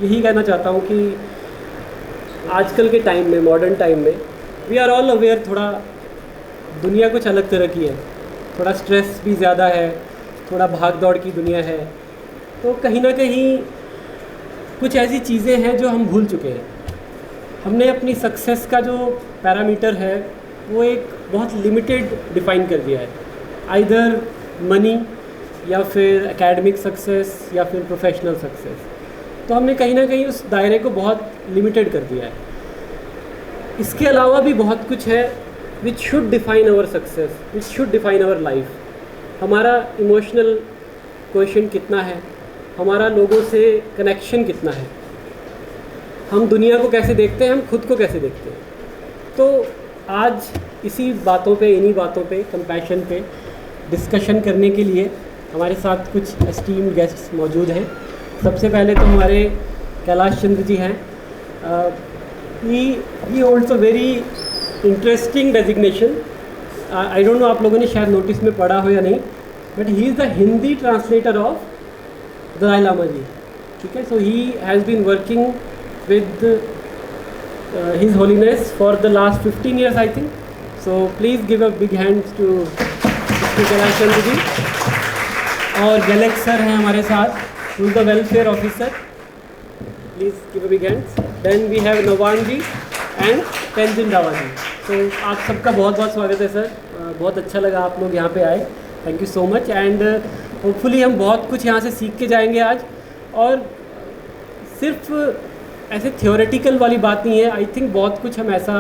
यही कहना चाहता हूँ कि आजकल के टाइम में, मॉडर्न टाइम में, वी आर ऑल अवेयर, थोड़ा दुनिया कुछ अलग तरह की है, थोड़ा स्ट्रेस भी ज़्यादा है, थोड़ा भाग दौड़ की दुनिया है। तो कहीं ना कहीं कुछ ऐसी चीज़ें हैं जो हम भूल चुके हैं। हमने अपनी सक्सेस का जो पैरामीटर है वो एक बहुत लिमिटेड डिफ़ाइन कर दिया है, आइदर मनी या फिर एकेडमिक सक्सेस या फिर प्रोफेशनल सक्सेस। तो हमने कहीं ना कहीं उस दायरे को बहुत लिमिटेड कर दिया है। इसके अलावा भी बहुत कुछ है which should define our success, which should define our life. हमारा इमोशनल क्वेश्चन कितना है, हमारा लोगों से कनेक्शन कितना है, हम दुनिया को कैसे देखते हैं, हम खुद को कैसे देखते हैं। तो आज इसी बातों पे, इन्हीं बातों पे, कंपैशन पे डिस्कशन करने के लिए हमारे साथ कुछ एस्टीम्ड गेस्ट्स मौजूद हैं। सबसे पहले तो हमारे कैलाश चंद्र जी हैं। ही holds a very interesting designation. I don't know आप लोगों ने शायद नोटिस में पढ़ा हो या नहीं, but he is the Hindi translator of Dalai Lama ji. ठीक है, so he has been working with His Holiness for the last 15 years, I think. So please give a big hand to Mr. Kailash Chandra ji. और गैलेक्स sir हैं हमारे साथ, who is the welfare officer. Please give a big hand. Then we have Nawan ji and Tenzin Dawa ji. So आप सबका बहुत बहुत स्वागत है सर। बहुत अच्छा लगा आप लोग यहाँ पे आए, thank you so much. And hopefully हम बहुत कुछ यहाँ से सीख के जाएंगे आज। और सिर्फ ऐसे थियोरेटिकल वाली बात नहीं है, आई थिंक बहुत कुछ हम ऐसा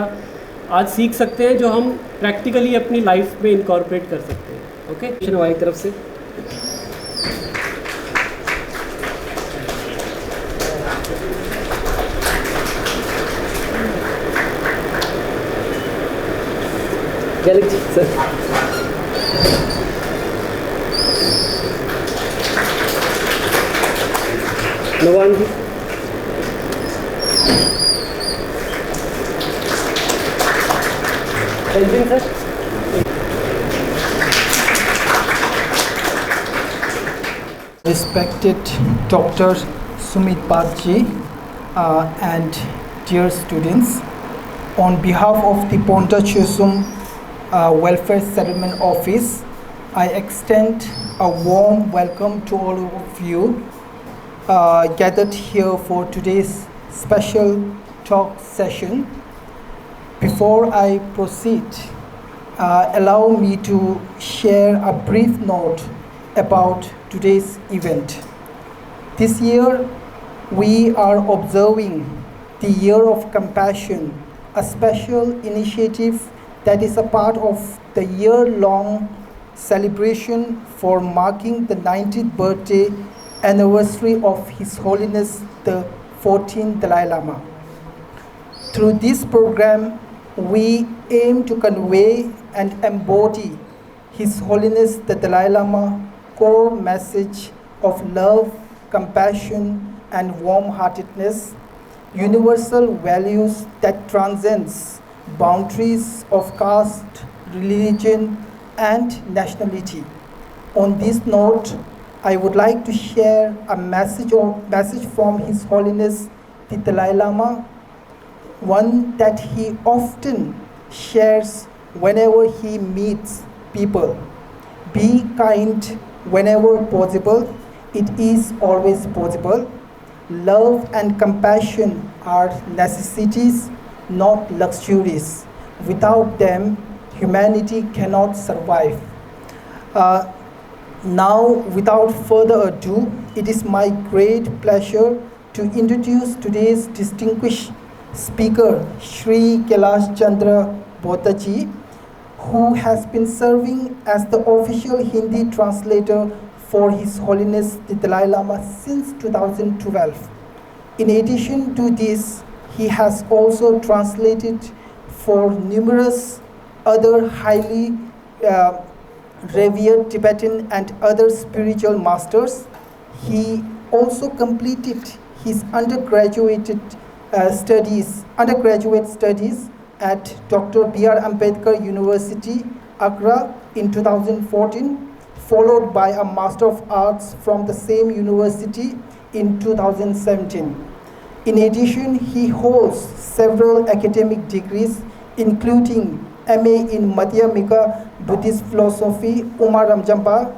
आज सीख सकते हैं जो हम प्रैक्टिकली अपनी लाइफ में इनकॉर्पोरेट कर सकते हैं। ओके, हमारी तरफ से Galaxy sir. नवान ji, sir. Respected Dr. Sumit Badji and dear students, on behalf of the Ponta Chusum Welfare Settlement Office, I extend a warm welcome to all of you gathered here for today's special talk session. Before I proceed, allow me to share a brief note about today's event. This year, we are observing the Year of Compassion, a special initiative that is a part of the year-long celebration for marking the 90th birthday anniversary of His Holiness the 14th Dalai Lama. Through this program, we aim to convey and embody His Holiness the Dalai Lama core message of love, compassion, and warm-heartedness, universal values that transcends boundaries of caste, religion, and nationality. On this note, I would like to share a message from His Holiness the Dalai Lama, one that he often shares whenever he meets people. Be kind whenever possible. It is always possible. Love and compassion are necessities, not luxuries. Without them, humanity cannot survive. Now, without further ado, it is my great pleasure to introduce today's distinguished speaker, Shri Kailash Chandra Bhotaji, who has been serving as the official Hindi translator for His Holiness the Dalai Lama since 2012. In addition to this, he has also translated for numerous other highly revered Tibetan and other spiritual masters. He also completed his undergraduate studies at Dr. B.R. Ambedkar University, Agra in 2014, followed by a Master of Arts from the same university in 2017. In addition, he holds several academic degrees, including MA in Madhyamika Buddhist Philosophy, Umar Ramjamba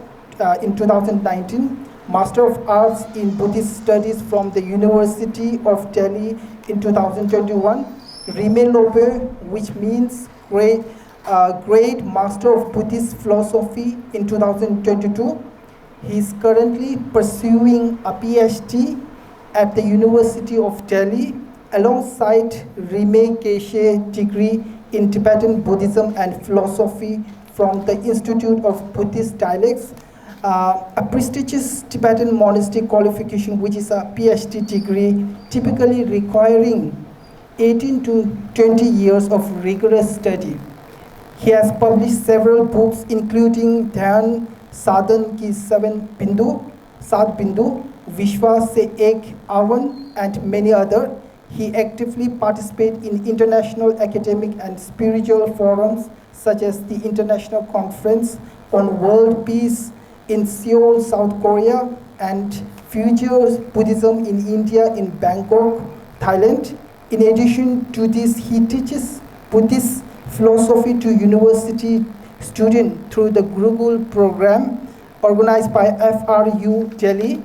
in 2019, Master of Arts in Buddhist Studies from the University of Delhi in 2021, Rime Lope, which means Great Master of Buddhist Philosophy in 2022. He is currently pursuing a PhD at the University of Delhi alongside Rime Keshe degree in Tibetan Buddhism and Philosophy from the Institute of Buddhist Dialects, a prestigious Tibetan monastic qualification, which is a PhD degree typically requiring 18 to 20 years of rigorous study. He has published several books, including Dhyan Sadhan Ki Saat Bindu, Vishwas Se Ek Avan, and many others. He actively participates in international academic and spiritual forums such as the International Conference on World Peace in Seoul, South Korea, and Future Buddhism in India in Bangkok, Thailand. In addition to this, he teaches Buddhist philosophy to university students through the Gurukul program organized by FRU Delhi.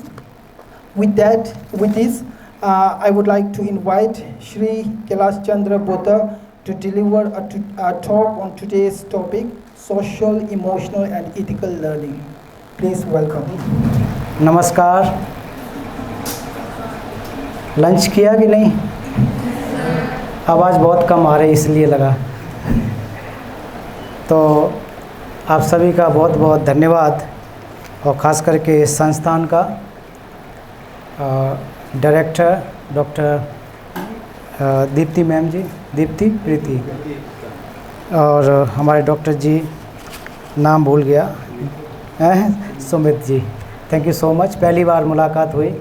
With this, I would like to invite Shri Kailash Chandra Botha to deliver a talk on today's topic, social, emotional, and ethical learning. Please welcome. नमस्कार। Lunch किया कि नहीं? आवाज़ बहुत कम आ रही इसलिए लगा। तो आप सभी का बहुत बहुत धन्यवाद, और ख़ास करके इस संस्थान का डायरेक्टर डॉक्टर दीप्ति मैम जी, दीप्ति प्रीति, और हमारे डॉक्टर जी, नाम भूल गया, Sumit ji, thank you so much. पहली बार मुलाकात हुई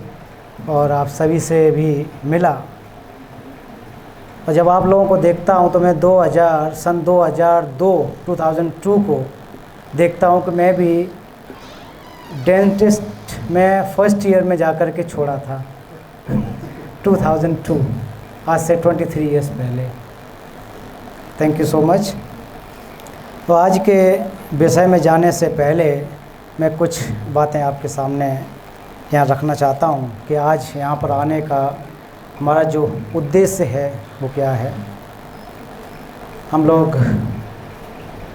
और आप सभी से भी मिला, और जब आप लोगों को देखता हूं तो मैं सन 2002 को देखता हूं कि मैं भी डेंटिस्ट में फर्स्ट ईयर में जाकर के छोड़ा था 2002, आज से 23 इयर्स पहले। Thank you so much. तो आज के विषय में जाने से पहले मैं कुछ बातें आपके सामने यहाँ रखना चाहता हूँ कि आज यहाँ पर आने का हमारा जो उद्देश्य है वो क्या है। हम लोग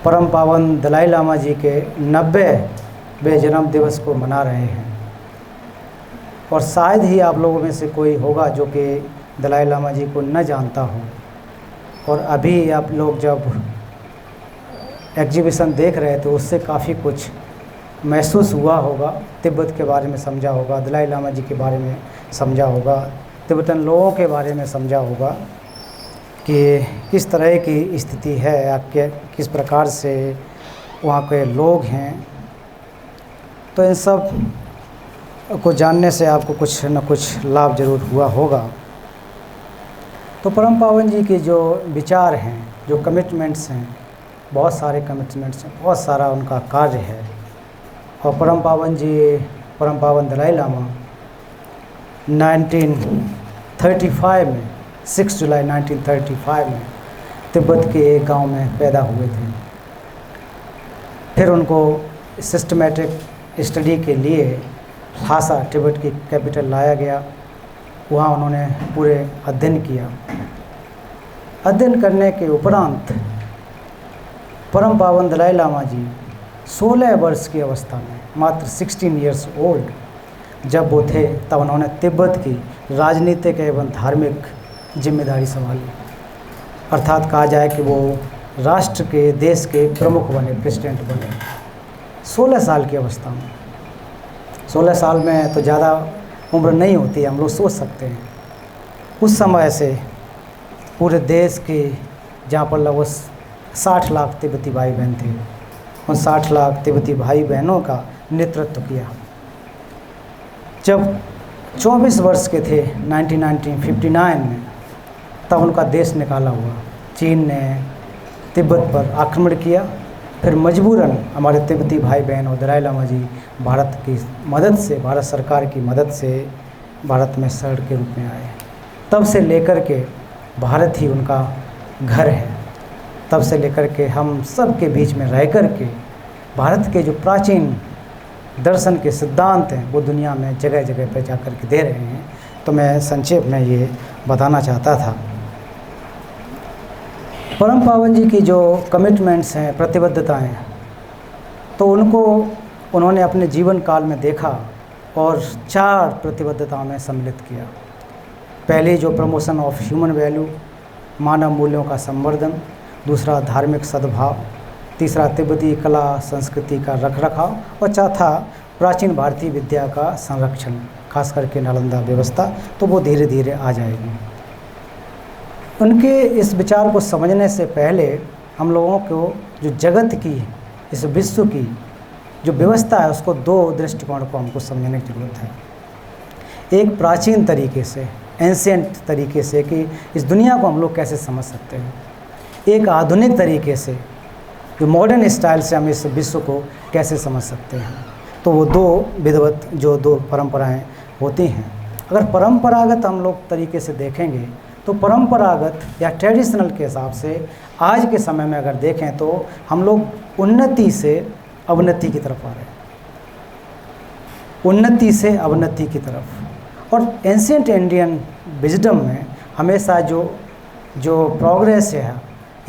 परम पावन दलाई लामा जी के 90वें जन्म दिवस को मना रहे हैं, और शायद ही आप लोगों में से कोई होगा जो कि दलाई लामा जी को न जानता हो। और अभी आप लोग जब एग्जीबिशन देख रहे थे उससे काफ़ी कुछ महसूस हुआ होगा, तिब्बत के बारे में समझा होगा, दलाई लामा जी के बारे में समझा होगा, तिब्बतन लोगों के बारे में समझा होगा कि किस तरह की स्थिति है या किस प्रकार से वहाँ के लोग हैं। तो इन सब को जानने से आपको कुछ न कुछ लाभ ज़रूर हुआ होगा। तो परम पावन जी के जो विचार हैं, जो कमिटमेंट्स हैं, बहुत सारे कमिटमेंट्स हैं, बहुत सारा उनका कार्य है। और परम पावन दलाई लामा 1935 में 6 जुलाई 1935 में तिब्बत के एक गांव में पैदा हुए थे। फिर उनको सिस्टमेटिक स्टडी के लिए ल्हासा, तिब्बत की कैपिटल, लाया गया। वहाँ उन्होंने पूरे अध्ययन किया। अध्ययन करने के उपरांत परम पावन दलाई लामा जी 16 वर्ष की अवस्था में, मात्र 16 इयर्स ओल्ड जब वो थे, तब उन्होंने तिब्बत की राजनीतिक एवं धार्मिक जिम्मेदारी संभाली। अर्थात कहा जाए कि वो राष्ट्र के, देश के प्रमुख बने, प्रेसिडेंट बने 16 साल की अवस्था में। 16 साल में तो ज़्यादा उम्र नहीं होती है, हम लोग सोच सकते हैं। उस समय से पूरे देश के, जहाँ पर लगभग 60 लाख तिब्बती भाई बहन थे, उन 60 लाख तिब्बती भाई बहनों का नेतृत्व किया। जब 24 वर्ष के थे 1959 में, तब उनका देश निकाला हुआ। चीन ने तिब्बत पर आक्रमण किया। फिर मजबूरन हमारे तिब्बती भाई बहन और दलाई लामा जी भारत की मदद से, भारत सरकार की मदद से भारत में शरण के रूप में आए। तब से लेकर के भारत ही उनका घर है। तब से लेकर के हम सब के बीच में रह कर के भारत के जो प्राचीन दर्शन के सिद्धांत हैं वो दुनिया में जगह जगह पर जा कर के दे रहे हैं। तो मैं संक्षेप में ये बताना चाहता था। परम पावन जी की जो कमिटमेंट्स हैं, प्रतिबद्धताएं, तो उनको उन्होंने अपने जीवन काल में देखा और 4 प्रतिबद्धताओं में सम्मिलित किया। पहली जो प्रमोशन ऑफ ह्यूमन वैल्यू, मानव मूल्यों का संवर्धन, दूसरा धार्मिक सद्भाव, तीसरा तिब्बती कला संस्कृति का रखरखाव और चौथा प्राचीन भारतीय विद्या का संरक्षण, खास करके नालंदा व्यवस्था। तो वो धीरे धीरे आ जाएगी। उनके इस विचार को समझने से पहले हम लोगों को जो जगत की, इस विश्व की जो व्यवस्था है उसको 2 दृष्टिकोण को हमको समझने की ज़रूरत है। एक प्राचीन तरीके से, एंशिएंट तरीके से कि इस दुनिया को हम लोग कैसे समझ सकते हैं। एक आधुनिक तरीके से जो मॉडर्न स्टाइल से हम इस विश्व को कैसे समझ सकते हैं। तो वो 2 विधिवत जो 2 परंपराएं होती हैं। अगर परंपरागत हम लोग तरीके से देखेंगे तो परंपरागत या ट्रेडिशनल के हिसाब से आज के समय में अगर देखें तो हम लोग उन्नति से अवनति की तरफ आ रहे हैं, उन्नति से अवनति की तरफ। और एंशिएंट इंडियन विजडम में हमेशा जो प्रोग्रेस है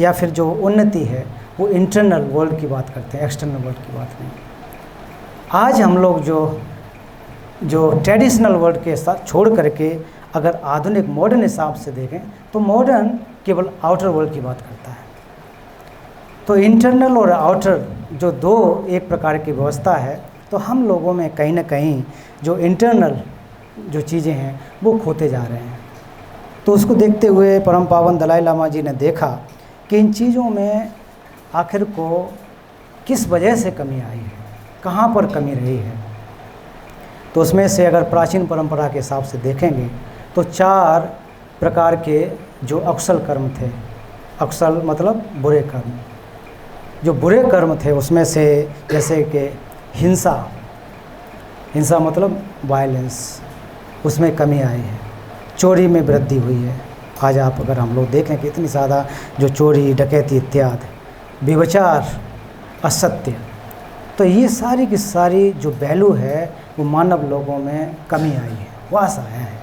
या फिर जो उन्नति है वो इंटरनल वर्ल्ड की बात करते हैं, एक्सटर्नल वर्ल्ड की बात नहीं। आज हम लोग जो ट्रेडिशनल वर्ल्ड के साथ छोड़ करके अगर आधुनिक मॉडर्न हिसाब से देखें तो मॉडर्न केवल आउटर वर्ल्ड की बात करता है। तो इंटरनल और आउटर जो 2 एक प्रकार की व्यवस्था है, तो हम लोगों में कहीं ना कहीं जो इंटरनल जो चीज़ें हैं वो खोते जा रहे हैं। तो उसको देखते हुए परम पावन दलाई लामा जी ने देखा कि इन चीज़ों में आखिर को किस वजह से कमी आई है, कहाँ पर कमी रही है। तो उसमें से अगर प्राचीन परंपरा के हिसाब से देखेंगे तो 4 प्रकार के जो अकुशल कर्म थे, अकुशल मतलब बुरे कर्म, जो बुरे कर्म थे उसमें से जैसे कि हिंसा मतलब वायलेंस, उसमें कमी आई है। चोरी में वृद्धि हुई है। आज आप अगर हम लोग देखें कि इतनी ज़्यादा जो चोरी, डकैती इत्यादि, व्यभिचार, असत्य, तो ये सारी की सारी जो वैल्यू है वो मानव लोगों में कमी आई है, वास आया है।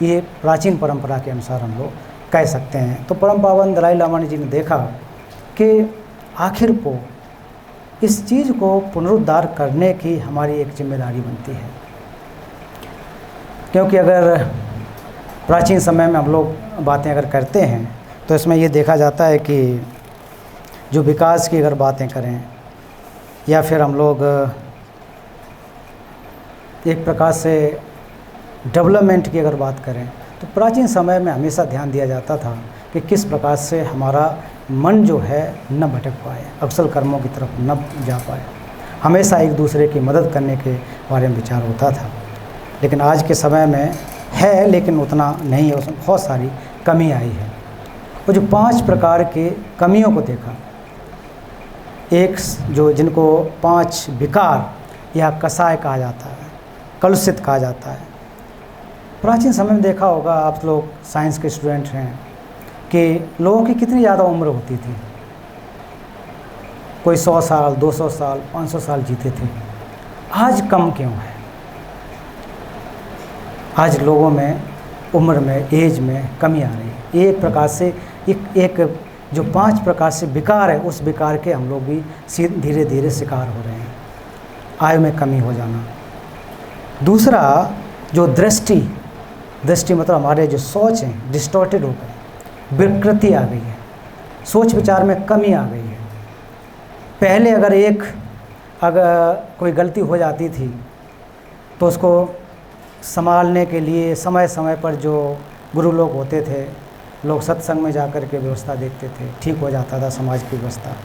ये प्राचीन परंपरा के अनुसार हम लोग कह सकते हैं। तो परम पावन दलाई लामा जी ने देखा कि आखिर को इस चीज़ को पुनरुद्धार करने की हमारी एक जिम्मेदारी बनती है। क्योंकि अगर प्राचीन समय में हम लोग बातें अगर करते हैं तो इसमें ये देखा जाता है कि जो विकास की अगर बातें करें या फिर हम लोग एक प्रकार से डेवलपमेंट की अगर बात करें तो प्राचीन समय में हमेशा ध्यान दिया जाता था कि किस प्रकार से हमारा मन जो है न भटक पाए, अकुशल कर्मों की तरफ न जा पाए। हमेशा एक दूसरे की मदद करने के बारे में विचार होता था। लेकिन आज के समय में है, लेकिन उतना नहीं है, उसमें बहुत सारी कमी आई है। वो जो 5 प्रकार के कमियों को देखा, एक जो जिनको 5 विकार या कसाय कहा जाता है, कलुषित कहा जाता है। प्राचीन समय में देखा होगा आप लोग, साइंस के स्टूडेंट हैं, कि लोगों की कितनी ज़्यादा उम्र होती थी। कोई 100 साल, 200 साल, 500 साल जीते थे। आज कम क्यों है? आज लोगों में उम्र में, एज में कमी आ रही है। एक प्रकार से एक जो 5 प्रकार से विकार है, उस विकार के हम लोग भी धीरे धीरे शिकार हो रहे हैं। आयु में कमी हो जाना। दूसरा जो दृष्टि मतलब हमारे जो सोच हैं डिस्टॉर्टेड हो गए, विकृति आ गई है, सोच विचार में कमी आ गई है। पहले अगर कोई गलती हो जाती थी तो उसको संभालने के लिए समय समय पर जो गुरु लोग होते थे, लोग सत्संग में जाकर के व्यवस्था देखते थे, ठीक हो जाता था समाज की व्यवस्था।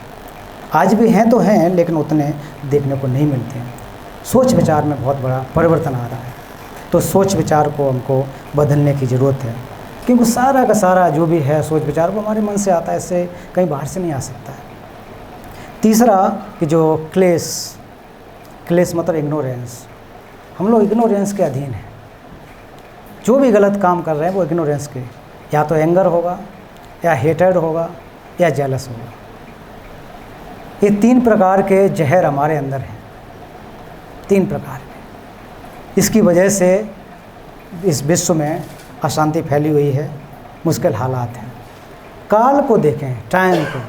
आज भी हैं तो हैं, लेकिन उतने देखने को नहीं मिलते हैं। सोच विचार में बहुत बड़ा परिवर्तन आ रहा है। तो सोच विचार को हमको बदलने की ज़रूरत है, क्योंकि सारा का सारा जो भी है सोच विचार वो हमारे मन से आता है, इससे कहीं बाहर से नहीं आ सकता है। तीसरा कि जो क्लेश मतलब इग्नोरेंस, हम लोग इग्नोरेंस के अधीन हैं। जो भी गलत काम कर रहे हैं वो इग्नोरेंस के या तो एंगर होगा, या हेटेड होगा, या जेलस होगा। ये 3 प्रकार के जहर हमारे अंदर हैं, 3 प्रकार के। इसकी वजह से इस विश्व में अशांति फैली हुई है, मुश्किल हालात हैं। काल को देखें, टाइम को,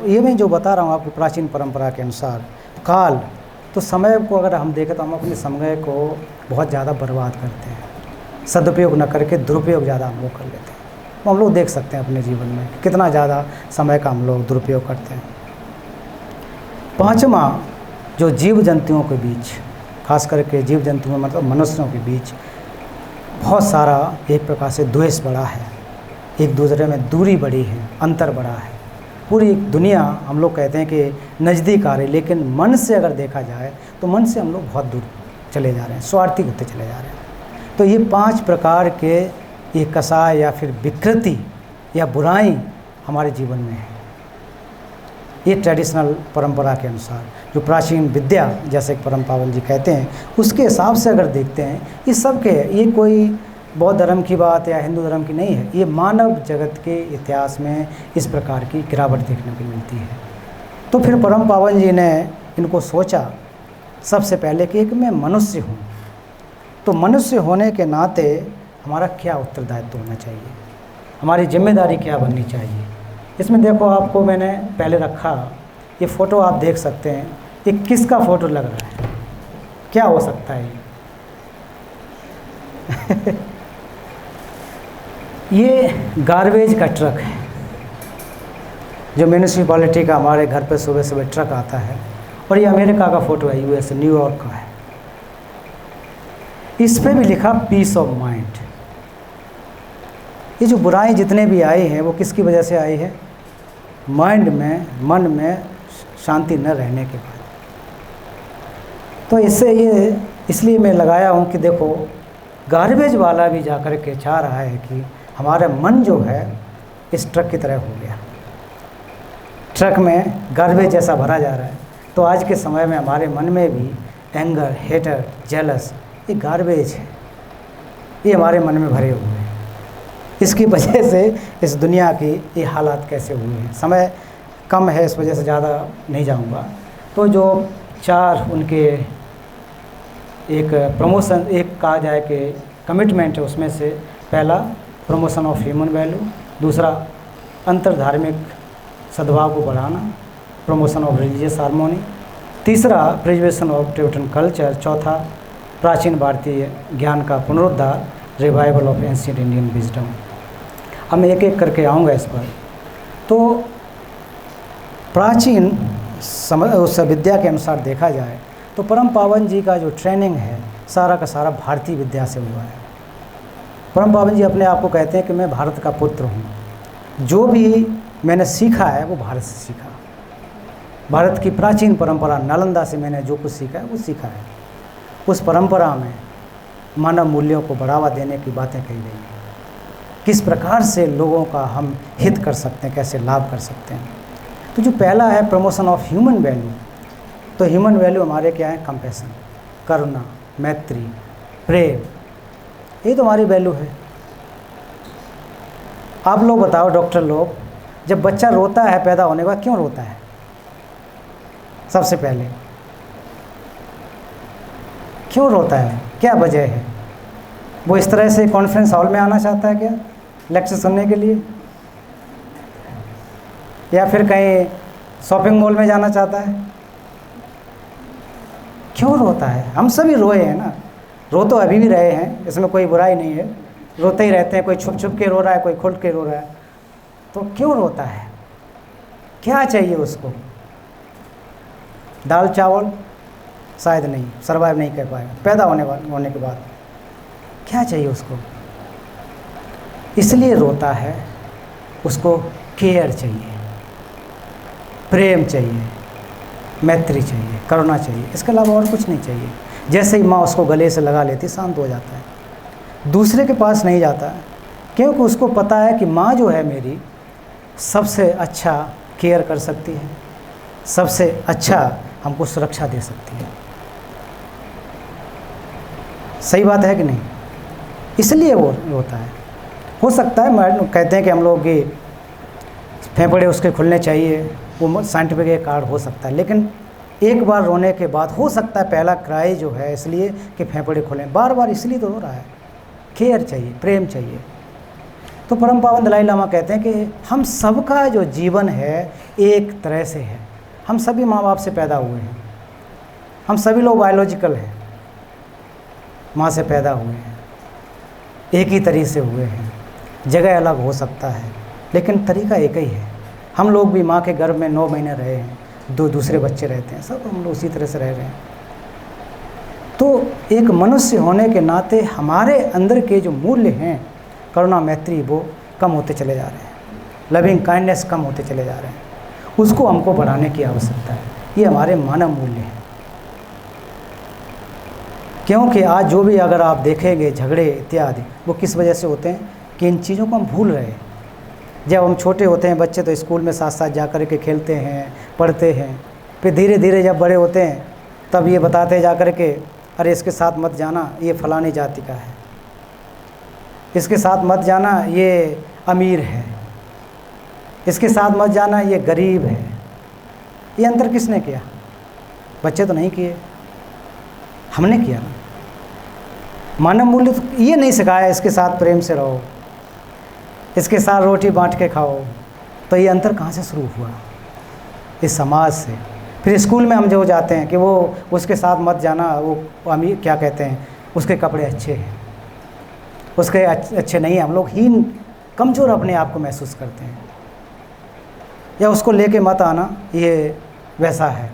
ये मैं जो बता रहा हूँ आपको प्राचीन परंपरा के अनुसार, काल तो समय को अगर हम देखें तो हम अपने समय को बहुत ज़्यादा बर्बाद करते हैं, सदुपयोग न करके दुरुपयोग ज़्यादा हम लोग कर लेते हैं। हम लोग देख सकते हैं अपने जीवन में कितना ज़्यादा समय का हम लोग दुरुपयोग करते हैं। 5वां, जो जीव जंतुओं के बीच, खास करके जीव जंतुओं मतलब मनुष्यों के बीच बहुत सारा एक प्रकार से द्वेष बढ़ा है, एक दूसरे में दूरी बढ़ी है, अंतर बढ़ा है। पूरी दुनिया हम लोग कहते हैं कि नज़दीक आ रही, लेकिन मन से अगर देखा जाए तो मन से हम लोग बहुत दूर चले जा रहे हैं, स्वार्थी होते चले जा रहे हैं। तो ये 5 प्रकार के ये कसाय या फिर विकृति या बुराई हमारे जीवन में है। ये ट्रेडिशनल परंपरा के अनुसार, जो प्राचीन विद्या जैसे परम पावन जी कहते हैं, उसके हिसाब से अगर देखते हैं, ये सब के, ये कोई बौद्ध धर्म की बात या हिंदू धर्म की नहीं है, ये मानव जगत के इतिहास में इस प्रकार की गिरावट देखने को मिलती है। तो फिर परम पावन जी ने इनको सोचा सबसे पहले कि एक मैं मनुष्य हूँ, तो मनुष्य होने के नाते हमारा क्या उत्तरदायित्व होना चाहिए, हमारी जिम्मेदारी क्या बननी चाहिए। इसमें देखो, आपको मैंने पहले रखा, ये फ़ोटो आप देख सकते हैं, ये किसका फ़ोटो लग रहा है, क्या हो सकता है ये गार्बेज का ट्रक है, जो म्यूनिसिपैलिटी का हमारे घर पे सुबह सुबह ट्रक आता है। और ये अमेरिका का फ़ोटो है, यूएस न्यूयॉर्क का है। इस पे भी लिखा पीस ऑफ माइंड। ये जो बुराई जितने भी आई हैं वो किसकी वजह से आई है, माइंड में, मन में शांति न रहने के बाद। तो इससे ये इसलिए मैं लगाया हूँ कि देखो, गार्बेज वाला भी जाकर के चाह रहा है कि हमारा मन जो है इस ट्रक की तरह हो गया, ट्रक में गार्बेज जैसा भरा जा रहा है। तो आज के समय में हमारे मन में भी एंगर, हेटर, जेलस, ये गार्बेज है, ये हमारे मन में भरे हुए हैं। इसकी वजह से इस दुनिया की ये हालात कैसे हुए हैं। समय कम है, इस वजह से ज़्यादा नहीं जाऊंगा। तो जो 4 उनके एक प्रमोशन, एक कहा जाए कि कमिटमेंट है, उसमें से पहला प्रमोशन ऑफ ह्यूमन वैल्यू, दूसरा अंतर्धार्मिक सद्भाव को बढ़ाना, प्रमोशन ऑफ रिलीजियस हारमोनी, तीसरा प्रिजर्वेशन ऑफ टिबेटन कल्चर, चौथा प्राचीन भारतीय ज्ञान का पुनरुद्धार, revival of ancient Indian wisdom. अब मैं एक एक करके आऊँगा इस पर। तो प्राचीन उस विद्या के अनुसार देखा जाए तो परम पावन जी का जो ट्रेनिंग है सारा का सारा भारतीय विद्या से हुआ है। परम पावन जी अपने आप को कहते हैं कि मैं भारत का पुत्र हूँ, जो भी मैंने सीखा है वो भारत से सीखा। भारत की प्राचीन परंपरा नालंदा से मैंने जो कुछ सीखा है वो सीखा है। उस परंपरा में मानव मूल्यों को बढ़ावा देने की बातें कही गई हैं, किस प्रकार से लोगों का हम हित कर सकते हैं, कैसे लाभ कर सकते हैं। तो जो पहला है प्रमोशन ऑफ ह्यूमन वैल्यू, तो ह्यूमन वैल्यू हमारे क्या है, कंपैशन, करुणा, मैत्री, प्रेम, ये तो हमारी वैल्यू है। आप लोग बताओ, डॉक्टर लोग, जब बच्चा रोता है पैदा होने के बाद, क्यों रोता है? सबसे पहले क्यों रोता है, क्या वजह है? वो इस तरह से कॉन्फ्रेंस हॉल में आना चाहता है क्या, लेक्चर सुनने के लिए, या फिर कहीं शॉपिंग मॉल में जाना चाहता है? क्यों रोता है? हम सभी रोए हैं ना, रो तो अभी भी रहे हैं, इसमें कोई बुराई नहीं है, रोते ही रहते हैं। कोई छुप छुप के रो रहा है, कोई खुल के रो रहा है। तो क्यों रोता है, क्या चाहिए उसको? दाल चावल शायद नहीं, सर्वाइव नहीं कर पाएगा पैदा होने के बाद। क्या चाहिए उसको? इसलिए रोता है, उसको केयर चाहिए, प्रेम चाहिए, मैत्री चाहिए, करुणा चाहिए, इसके अलावा और कुछ नहीं चाहिए। जैसे ही माँ उसको गले से लगा लेती, शांत हो जाता है, दूसरे के पास नहीं जाता, क्योंकि उसको पता है कि माँ जो है मेरी सबसे अच्छा केयर कर सकती है, सबसे अच्छा हमको सुरक्षा दे सकती है। सही बात है कि नहीं? इसलिए वो रोता है। हो सकता है, कहते हैं कि हम लोग के फेफड़े उसके खुलने चाहिए, वो साइंटिफिक एक कार्ड हो सकता है, लेकिन एक बार रोने के बाद हो सकता है पहला क्राई जो है इसलिए कि फेफड़े खुलें, बार बार इसलिए तो रो रहा है, केयर चाहिए, प्रेम चाहिए। तो परम पावन दलाई लामा कहते हैं कि हम सबका जो जीवन है एक तरह से है, हम सभी माँ बाप से पैदा हुए हैं, हम सभी लोग बायोलॉजिकल हैं, माँ से पैदा हुए हैं, एक ही तरीके से हुए हैं, जगह अलग हो सकता है लेकिन तरीका एक ही है। हम लोग भी माँ के गर्भ में 9 महीने रहे हैं, 2 दूसरे बच्चे रहते हैं, सब हम लोग उसी तरह से रह रहे हैं। तो एक मनुष्य होने के नाते हमारे अंदर के जो मूल्य हैं, करुणा मैत्री, वो कम होते चले जा रहे हैं, लविंग काइंडनेस कम होते चले जा रहे हैं, उसको हमको बढ़ाने की आवश्यकता है। ये हमारे मानव मूल्य हैं। क्योंकि आज जो भी अगर आप देखेंगे झगड़े इत्यादि, वो किस वजह से होते हैं कि इन चीज़ों को हम भूल रहे हैं। जब हम छोटे होते हैं बच्चे तो स्कूल में साथ साथ जा कर के खेलते हैं, पढ़ते हैं, फिर धीरे धीरे जब बड़े होते हैं तब ये बताते जा कर के अरे इसके साथ मत जाना, ये फलानी जाति का है, इसके साथ मत जाना, ये अमीर है, इसके साथ मत जाना, ये गरीब है। ये अंतर किसने किया? बच्चे तो नहीं किए, हमने किया ना। मानव मूल्य तो ये नहीं सिखाया इसके साथ प्रेम से रहो, इसके साथ रोटी बांट के खाओ। तो ये अंतर कहाँ से शुरू हुआ? इस समाज से। फिर स्कूल में हम जो जाते हैं कि वो उसके साथ मत जाना, वो अमीर क्या कहते हैं, उसके कपड़े अच्छे हैं, उसके अच्छे नहीं हैं। हम लोग हीन कमज़ोर अपने आप को महसूस करते हैं, या उसको लेके मत आना, ये वैसा है,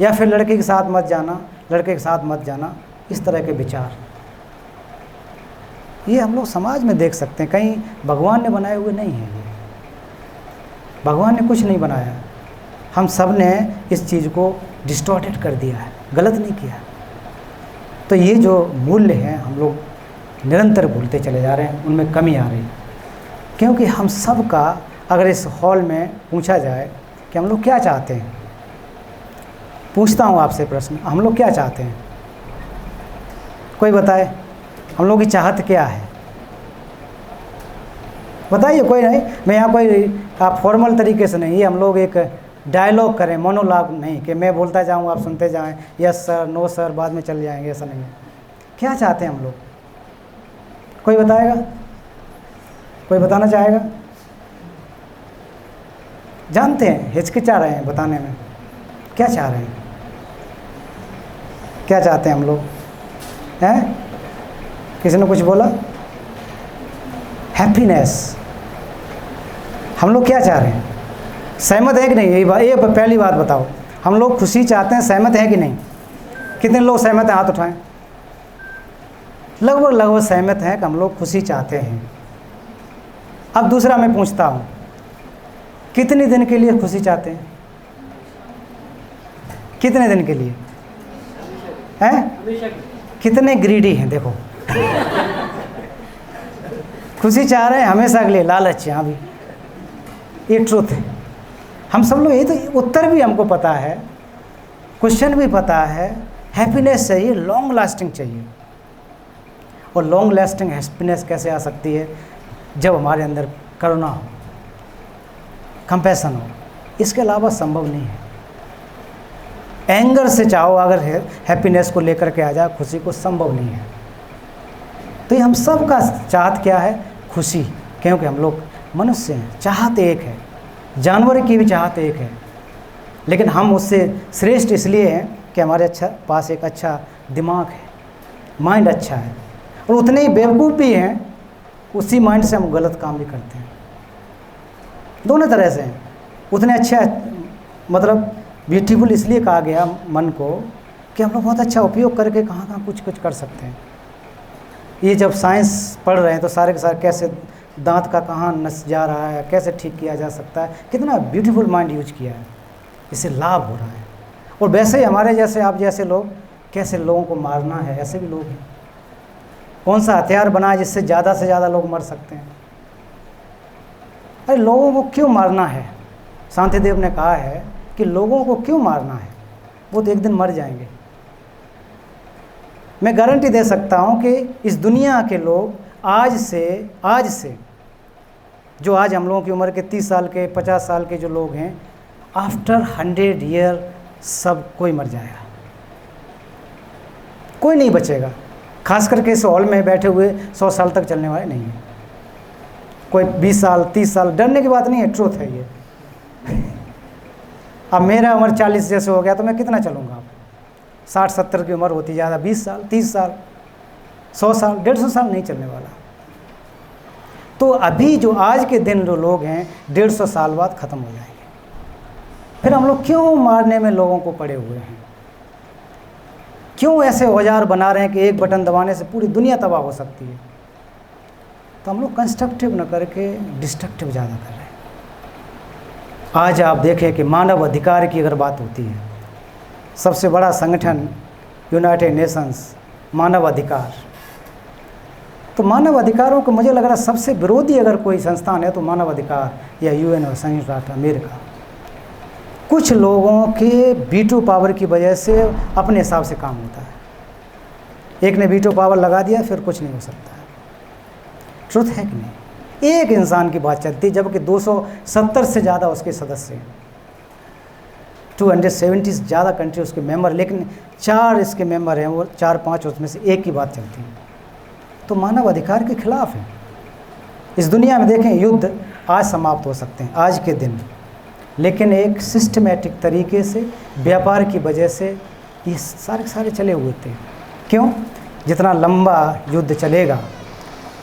या फिर लड़के के साथ मत जाना, लड़के के साथ मत जाना, इस तरह के विचार ये हम लोग समाज में देख सकते हैं। कहीं भगवान ने बनाए हुए नहीं हैं। ये भगवान ने कुछ नहीं बनाया, हम सब ने इस चीज़ को डिस्टॉर्टेड कर दिया है, गलत नहीं किया। तो ये जो मूल्य हैं हम लोग निरंतर भूलते चले जा रहे हैं, उनमें कमी आ रही है। क्योंकि हम सब का अगर इस हॉल में पूछा जाए कि हम लोग क्या चाहते हैं, पूछता हूँ आपसे प्रश्न, हम लोग क्या चाहते हैं? कोई बताए हम लोग की चाहत क्या है? बताइए। कोई नहीं, मैं यहाँ कोई आप फॉर्मल तरीके से नहीं, ये हम लोग एक डायलॉग करें, मोनोलॉग नहीं कि मैं बोलता जाऊँ आप सुनते जाएं, यस सर, नो सर, बाद में चल जाएंगे, ऐसा नहीं है। क्या चाहते हैं हम लोग? कोई बताएगा? कोई बताना चाहेगा? जानते हैं, हिचकिचा रहे हैं बताने में, क्या चाह रहे हैं? क्या चाहते हैं हम लोग हैं? किसी ने कुछ बोला? हैप्पीनेस। हम लोग क्या चाह रहे हैं? सहमत है कि नहीं? ये पहली बात बताओ, हम लोग खुशी चाहते हैं, सहमत है कि नहीं? कितने लोग सहमत हैं? हाथ उठाएं। लगभग सहमत हैं कि हम लोग खुशी चाहते हैं। अब दूसरा मैं पूछता हूँ, कितने दिन के लिए खुशी चाहते हैं? कितने दिन के लिए हैं? कितने ग्रीडी हैं? देखो खुशी चाह रहे हैं हमेशा के लिए, लालच। यहाँ भी ये ट्रुथ है। हम सब लोग, ये तो उत्तर भी हमको पता है, क्वेश्चन भी पता है। हैप्पीनेस चाहिए, लॉन्ग लास्टिंग चाहिए। और लॉन्ग लास्टिंग हैप्पीनेस कैसे आ सकती है? जब हमारे अंदर करुणा हो, कंपैशन हो। इसके अलावा संभव नहीं है। एंगर से चाहो अगर हैप्पीनेस को लेकर के आ जाए, खुशी को, संभव नहीं है। तो ये हम सब का चाहत क्या है? खुशी। क्योंकि हम लोग मनुष्य हैं, चाहत एक है, जानवर की भी चाहत एक है, लेकिन हम उससे श्रेष्ठ इसलिए हैं कि हमारे पास एक अच्छा दिमाग है, माइंड अच्छा है, और उतने ही बेवकूफ़ भी हैं, उसी माइंड से हम गलत काम भी करते हैं। दोनों तरह से हैं। उतने अच्छे, मतलब ब्यूटीफुल इसलिए कहा गया मन को कि हम लोग बहुत अच्छा उपयोग करके कहाँ कहाँ कुछ कुछ कर सकते हैं। ये जब साइंस पढ़ रहे हैं तो सारे के सारे कैसे दांत का कहाँ नस जा रहा है, कैसे ठीक किया जा सकता है, कितना ब्यूटीफुल माइंड यूज किया है, इससे लाभ हो रहा है। और वैसे ही हमारे जैसे, आप जैसे लोग कैसे लोगों को मारना है, ऐसे भी लोग हैं। कौन सा हथियार बना है जिससे ज़्यादा से ज़्यादा लोग मर सकते हैं? अरे लोगों को क्यों मारना है? शांतिदेव ने कहा है कि लोगों को क्यों मारना है, वो तो एक दिन मर जाएंगे। मैं गारंटी दे सकता हूँ कि इस दुनिया के लोग आज से जो आज हम लोगों की उम्र के 30 साल के 50 साल के जो लोग हैं, आफ्टर 100 ईयर सब कोई मर जाएगा, कोई नहीं बचेगा। खास करके इस हॉल में बैठे हुए 100 साल तक चलने वाले नहीं हैं, कोई 20 साल 30 साल, डरने की बात नहीं है, ट्रूथ है ये। अब मेरा उम्र 40 जैसे हो गया तो मैं कितना चलूँगा? अब 60-70 की उम्र होती ज़्यादा, 20 साल 30 साल 100 साल 150 साल नहीं चलने वाला। तो अभी जो आज के दिन जो लोग हैं 150 साल बाद ख़त्म हो जाएंगे। फिर हम लोग क्यों मारने में लोगों को पड़े हुए हैं? क्यों ऐसे औजार बना रहे हैं कि एक बटन दबाने से पूरी दुनिया तबाह हो सकती है? तो हम लोग कंस्ट्रक्टिव न करके डिस्ट्रक्टिव ज़्यादा कर रहे हैं। आज आप देखें कि मानव अधिकार की अगर बात होती है, सबसे बड़ा संगठन यूनाइटेड नेशंस मानव अधिकार, तो मानव अधिकारों को मुझे लग रहा है सबसे विरोधी अगर कोई संस्थान है तो मानव अधिकार या यूएन और संयुक्त राष्ट्र अमेरिका। कुछ लोगों के वीटो पावर की वजह से अपने हिसाब से काम होता है। एक ने वीटो पावर लगा दिया, फिर कुछ नहीं हो सकता है। ट्रुथ है कि नहीं? एक इंसान की बात चलती, जबकि 270 से ज़्यादा उसके सदस्य हैं, 270 से ज़्यादा कंट्री उसके मेंबर, लेकिन 4 इसके मेंबर हैं, वो 4-5 उसमें से एक की बात चलती है। तो मानव अधिकार के खिलाफ है। इस दुनिया में देखें, युद्ध आज समाप्त हो सकते हैं आज के दिन, लेकिन एक सिस्टमेटिक तरीके से व्यापार की वजह से ये सारे चले हुए थे। क्यों? जितना लंबा युद्ध चलेगा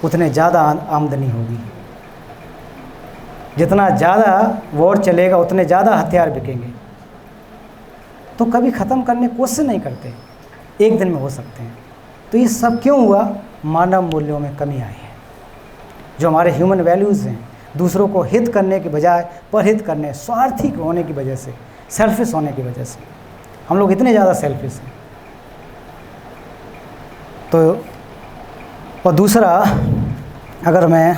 उतने ज़्यादा आमदनी होगी, जितना ज़्यादा वॉर चलेगा उतने ज़्यादा हथियार बिकेंगे। तो कभी ख़त्म करने की कोशिश नहीं करते, एक दिन में हो सकते हैं। तो ये सब क्यों हुआ? मानव मूल्यों में कमी आई है। जो हमारे ह्यूमन वैल्यूज़ हैं, दूसरों को हित करने के बजाय परहित करने, स्वार्थी होने की वजह से, सेल्फिश होने की वजह से हम लोग इतने ज़्यादा सेल्फिश हैं। तो और दूसरा, अगर मैं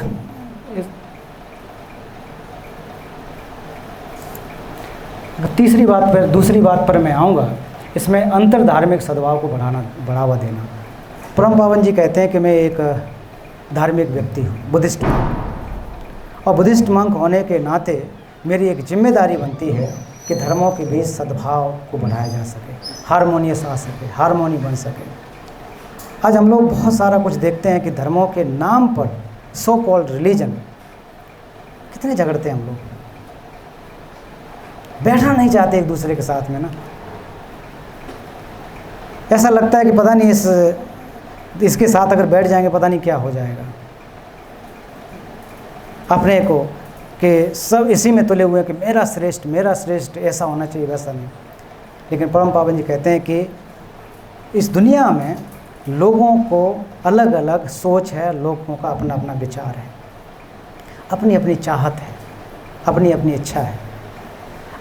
दूसरी बात पर मैं आऊँगा, इसमें अंतर धार्मिक सद्भाव को बढ़ावा देना। परम पावन जी कहते हैं कि मैं एक धार्मिक व्यक्ति हूँ, बुद्धिस्ट मंक, और बुद्धिस्ट मंक होने के नाते मेरी एक जिम्मेदारी बनती है कि धर्मों के बीच सद्भाव को बढ़ाया जा सके, हारमोनियस आ सके, हारमोनी बन सके। आज हम लोग बहुत सारा कुछ देखते हैं कि धर्मों के नाम पर, सो कॉल्ड रिलीजन, कितने झगड़ते हैं हम लोग, बैठना नहीं चाहते एक दूसरे के साथ में ना। ऐसा लगता है कि पता नहीं इसके साथ अगर बैठ जाएंगे पता नहीं क्या हो जाएगा। अपने को कि सब इसी में तुले हुए हैं कि मेरा श्रेष्ठ, ऐसा होना चाहिए, वैसा नहीं। लेकिन परम पावन जी कहते हैं कि इस दुनिया में लोगों को अलग अलग सोच है, लोगों का अपना अपना विचार है, अपनी अपनी चाहत है, अपनी अपनी इच्छा है।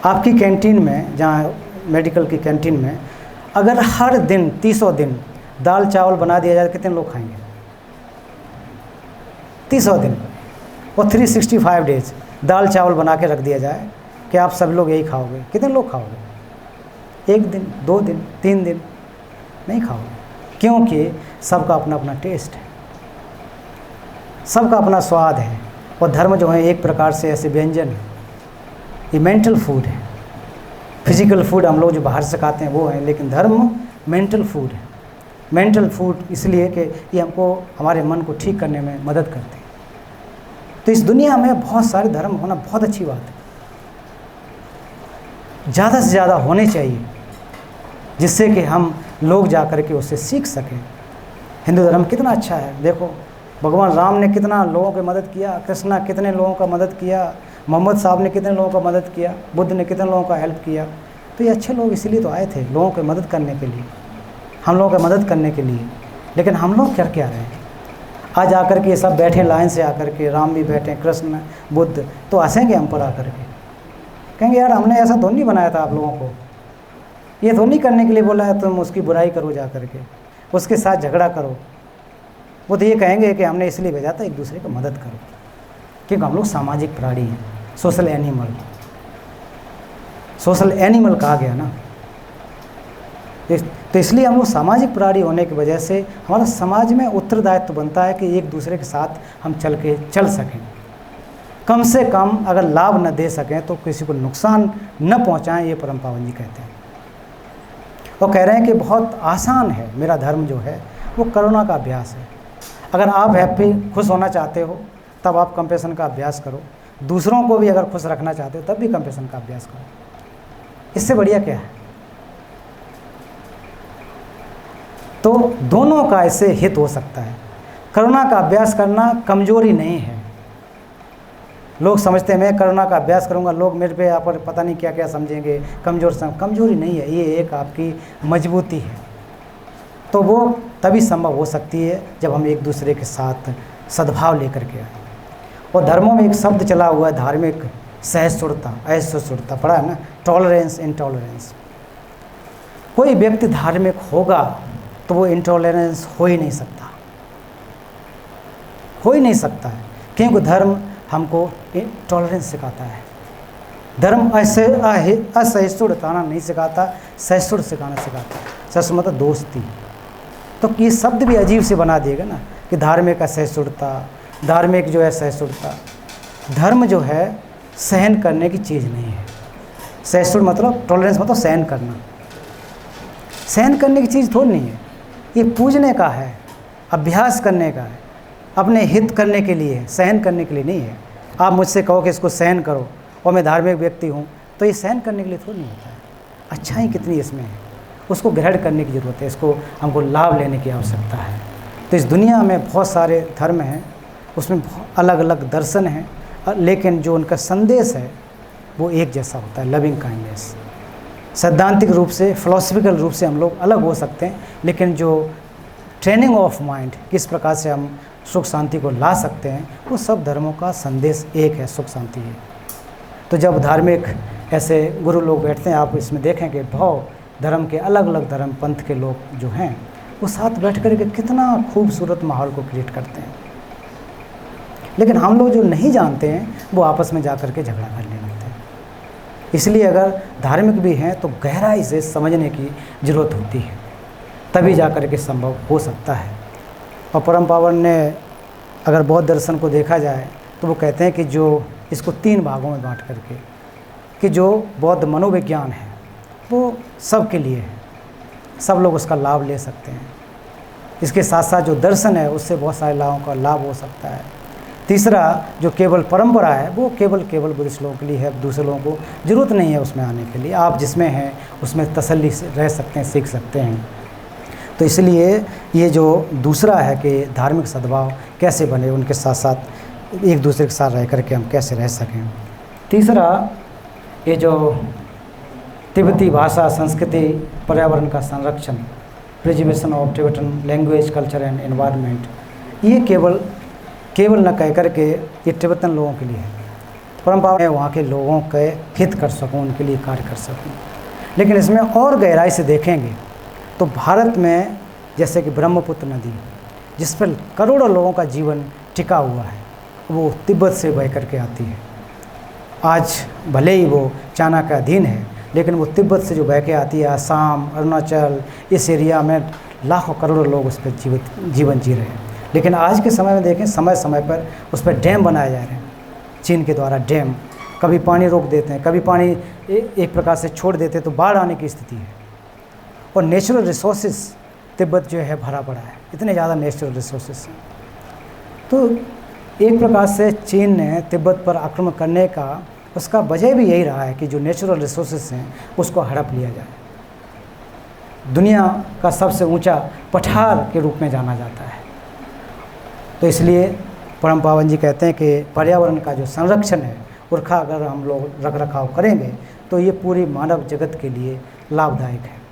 आपकी कैंटीन में, जहाँ मेडिकल की कैंटीन में, अगर हर दिन 300 दिन दाल चावल बना दिया जाए, कितने लोग खाएंगे? 300 दिन और 365 डेज दाल चावल बना के रख दिया जाए कि आप सब लोग यही खाओगे, कितने लोग खाओगे? 1 दिन, 2 दिन, 3 दिन नहीं खाओगे, क्योंकि सबका अपना अपना टेस्ट है, सबका अपना स्वाद है। और धर्म जो है एक प्रकार से ऐसे व्यंजन है, ये मेंटल फूड है। फिजिकल फूड हम लोग जो बाहर से खाते हैं वो है, लेकिन धर्म मेंटल फूड है। मेंटल फूड इसलिए कि ये हमको, हमारे मन को ठीक करने में मदद करते हैं। तो इस दुनिया में बहुत सारे धर्म होना बहुत अच्छी बात है, ज़्यादा से ज़्यादा होने चाहिए, जिससे कि हम लोग जा कर के उससे सीख सकें। हिंदू धर्म कितना अच्छा है, देखो भगवान राम ने कितना लोगों की मदद किया, कृष्णा कितने लोगों का मदद किया, मोहम्मद साहब ने कितने लोगों का मदद किया, बुद्ध ने कितने लोगों का हेल्प किया। तो ये अच्छे लोग इसीलिए तो आए थे, लोगों की मदद करने के लिए, हम लोगों की मदद करने के लिए। लेकिन हम लोग क्या क्या रहे हैं? आज आकर के सब बैठे लाइन से आकर के, राम भी बैठे, कृष्ण, बुद्ध, तो हंसेंगे हम पर आकर के, कहेंगे यार हमने ऐसा तो नहीं बनाया था आप लोगों को, ये तो नहीं करने के लिए बोला है, तुम उसकी बुराई करो जा कर के, उसके साथ झगड़ा करो। वो तो ये कहेंगे कि हमने इसलिए भेजा था एक दूसरे को मदद करो, क्योंकि हम लोग सामाजिक प्राणी हैं, सोशल एनिमल कहा गया ना। तो इसलिए हम लोग सामाजिक प्राणी होने की वजह से हमारा समाज में उत्तरदायित्व बनता है कि एक दूसरे के साथ हम चल सकें। कम से कम अगर लाभ न दे सकें तो किसी को नुकसान न पहुंचाएं, ये परम पावन जी कहते हैं। और कह रहे हैं कि बहुत आसान है मेरा धर्म जो है वो करुणा का अभ्यास है। अगर आप हैप्पी खुश होना चाहते हो तब आप कंपैशन का अभ्यास करो, दूसरों को भी अगर खुश रखना चाहते हो तब भी कंपैशन का अभ्यास करो। इससे बढ़िया क्या है? तो दोनों का इससे हित हो सकता है। करुणा का अभ्यास करना कमजोरी नहीं है। लोग समझते हैं मैं करुणा का अभ्यास करूंगा, लोग मेरे पे आप पता नहीं क्या क्या समझेंगे, कमजोरी नहीं है, ये एक आपकी मजबूती है। तो वो तभी संभव हो सकती है जब हम एक दूसरे के साथ सद्भाव लेकर के आए। और धर्मों में एक शब्द चला हुआ है धार्मिक सहिष्णुता, असहिष्णुता, पढ़ा है ना, टॉलरेंस, इंटॉलरेंस। कोई व्यक्ति धार्मिक होगा तो वो इंटॉलरेंस हो ही नहीं सकता, हो ही नहीं सकता है, क्योंकि धर्म हमको टॉलरेंस सिखाता है। धर्म असहिष्णुता नहीं सिखाता, सहिष्णु सिखाना सिखाता है। सहिष्णु मतलब दोस्ती। तो ये शब्द भी अजीब से बना दिएगा ना कि धार्मिक असहिष्णुता, धार्मिक जो है सहिष्णुता। धर्म जो है सहन करने की चीज़ नहीं है। सहिष्णु मतलब टॉलरेंस मतलब सहन करना, सहन करने की चीज़ थोड़ी नहीं है। ये पूजने का है, अभ्यास करने का है, अपने हित करने के लिए है, सहन करने के लिए नहीं है। आप मुझसे कहो कि इसको सहन करो और मैं धार्मिक व्यक्ति हूँ तो ये सहन करने के लिए थोड़ी नहीं होता है। अच्छाई कितनी इसमें है, उसको ग्रहण करने की ज़रूरत है, इसको हमको लाभ लेने की आवश्यकता है। तो इस दुनिया में बहुत सारे धर्म हैं, उसमें अलग अलग दर्शन हैं, लेकिन जो उनका संदेश है वो एक जैसा होता है, लविंग काइंडनेस। सैद्धांतिक रूप से, फिलोसफिकल रूप से हम लोग अलग हो सकते हैं, लेकिन जो ट्रेनिंग ऑफ माइंड, किस प्रकार से हम सुख शांति को ला सकते हैं, वो सब धर्मों का संदेश एक है, सुख शांति है। तो जब धार्मिक ऐसे गुरु लोग बैठते हैं, आप इसमें देखेंगे भाव धर्म के अलग अलग धर्म पंथ के लोग जो हैं वो साथ बैठ कर के कितना खूबसूरत माहौल को क्रिएट करते हैं। लेकिन हम लोग जो नहीं जानते हैं वो आपस में जा कर के झगड़ा करने लगते हैं। इसलिए अगर धार्मिक भी हैं तो गहराई से समझने की ज़रूरत होती है, तभी जा कर के संभव हो सकता है। और परम पावन ने अगर बौद्ध दर्शन को देखा जाए तो वो कहते हैं कि जो इसको 3 भागों में बांट करके, कि जो बौद्ध मनोविज्ञान है वो सब के लिए है, सब लोग उसका लाभ ले सकते हैं। इसके साथ साथ जो दर्शन है उससे बहुत सारे लाभों का लाभ हो सकता है। तीसरा जो केवल परंपरा है वो केवल बुद्धिस्ट लोगों के लिए है, दूसरे लोगों को ज़रूरत नहीं है उसमें आने के लिए। आप जिसमें हैं उसमें तसल्ली से रह सकते हैं, सीख सकते हैं। तो इसलिए ये जो दूसरा है कि धार्मिक सद्भाव कैसे बने, उनके साथ साथ एक दूसरे के साथ रह करके हम कैसे रह सकें। तीसरा ये जो तिब्बती भाषा, संस्कृति, पर्यावरण का संरक्षण, preservation of Tibetan language, culture and environment, ये केवल न कह कर के ये तिब्बतन लोगों के लिए है। परंपरा मैं वहाँ के लोगों के हित कर सकूँ, उनके लिए कार्य कर सकूँ। लेकिन इसमें और गहराई से देखेंगे तो भारत में जैसे कि ब्रह्मपुत्र नदी जिस पर करोड़ों लोगों का जीवन टिका हुआ है, वो तिब्बत से बह कर के आती है। आज भले ही वो चाइना का अधीन है, लेकिन वो तिब्बत से जो बह के आती है, असम, अरुणाचल, इस एरिया में लाखों करोड़ों लोग उस पर जीवन जी रहे हैं। लेकिन आज के समय में देखें, समय समय पर उस पर डैम बनाए जा रहे हैं, चीन के द्वारा डैम। कभी पानी रोक देते हैं, कभी पानी एक प्रकार से छोड़ देते हैं तो बाढ़ आने की स्थिति है। और नेचुरल रिसोर्सेज तिब्बत जो है भरा पड़ा है, इतने ज़्यादा नेचुरल रिसोर्सेज हैं। तो एक प्रकार से चीन ने तिब्बत पर आक्रमण करने का उसका वजह भी यही रहा है कि जो नेचुरल रिसोर्सेज हैं उसको हड़प लिया जाए। दुनिया का सबसे ऊंचा पठार के रूप में जाना जाता है। तो इसलिए परम पावन जी कहते हैं कि पर्यावरण का जो संरक्षण है उसका अगर हम लोग रख रखाव करेंगे तो ये पूरी मानव जगत के लिए लाभदायक है।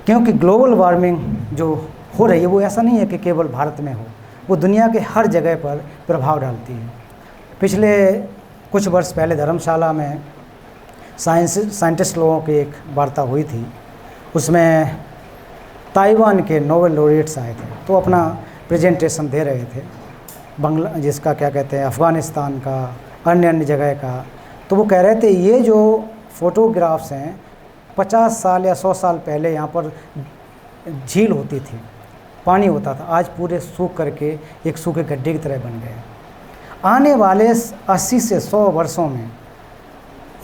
क्योंकि ग्लोबल वार्मिंग जो हो रही है वो ऐसा नहीं है कि केवल भारत में हो, वो दुनिया के हर जगह पर प्रभाव डालती है। पिछले कुछ वर्ष पहले धर्मशाला में साइंटिस्ट लोगों की एक वार्ता हुई थी। उसमें ताइवान के नोबेल लॉरेट्स आए थे, तो अपना प्रेजेंटेशन दे रहे थे, जिसका क्या कहते हैं, अफ़गानिस्तान का, अन्य जगह का। तो वो कह रहे थे ये जो फ़ोटोग्राफ्स हैं 50 साल या 100 साल पहले यहाँ पर झील होती थी, पानी होता था, आज पूरे सूख करके एक सूखे गड्ढे की तरह बन गए। आने वाले 80 से 100 वर्षों में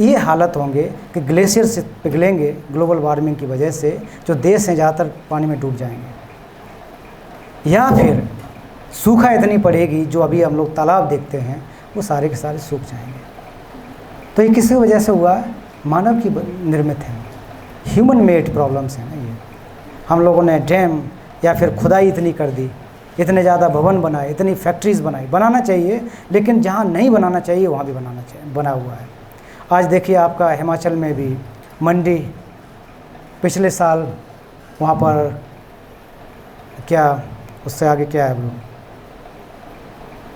ये हालत होंगे कि ग्लेशियर से पिघलेंगे ग्लोबल वार्मिंग की वजह से, जो देश हैं ज़्यादातर पानी में डूब जाएंगे, या फिर सूखा इतनी पड़ेगी जो अभी हम लोग तालाब देखते हैं वो सारे के सारे सूख जाएंगे। तो ये किसी वजह से हुआ? मानव की निर्मित है, ह्यूमन मेड प्रॉब्लम्स हैं ना ये। हम लोगों ने डैम या फिर खुदाई इतनी कर दी, इतने ज़्यादा भवन बनाए, इतनी फैक्ट्रीज़ बनाई, बनाना चाहिए, लेकिन जहाँ नहीं बनाना चाहिए वहाँ भी बनाना चाहिए, बना हुआ है। आज देखिए आपका हिमाचल में भी मंडी, पिछले साल वहाँ पर क्या, उससे आगे क्या है वो,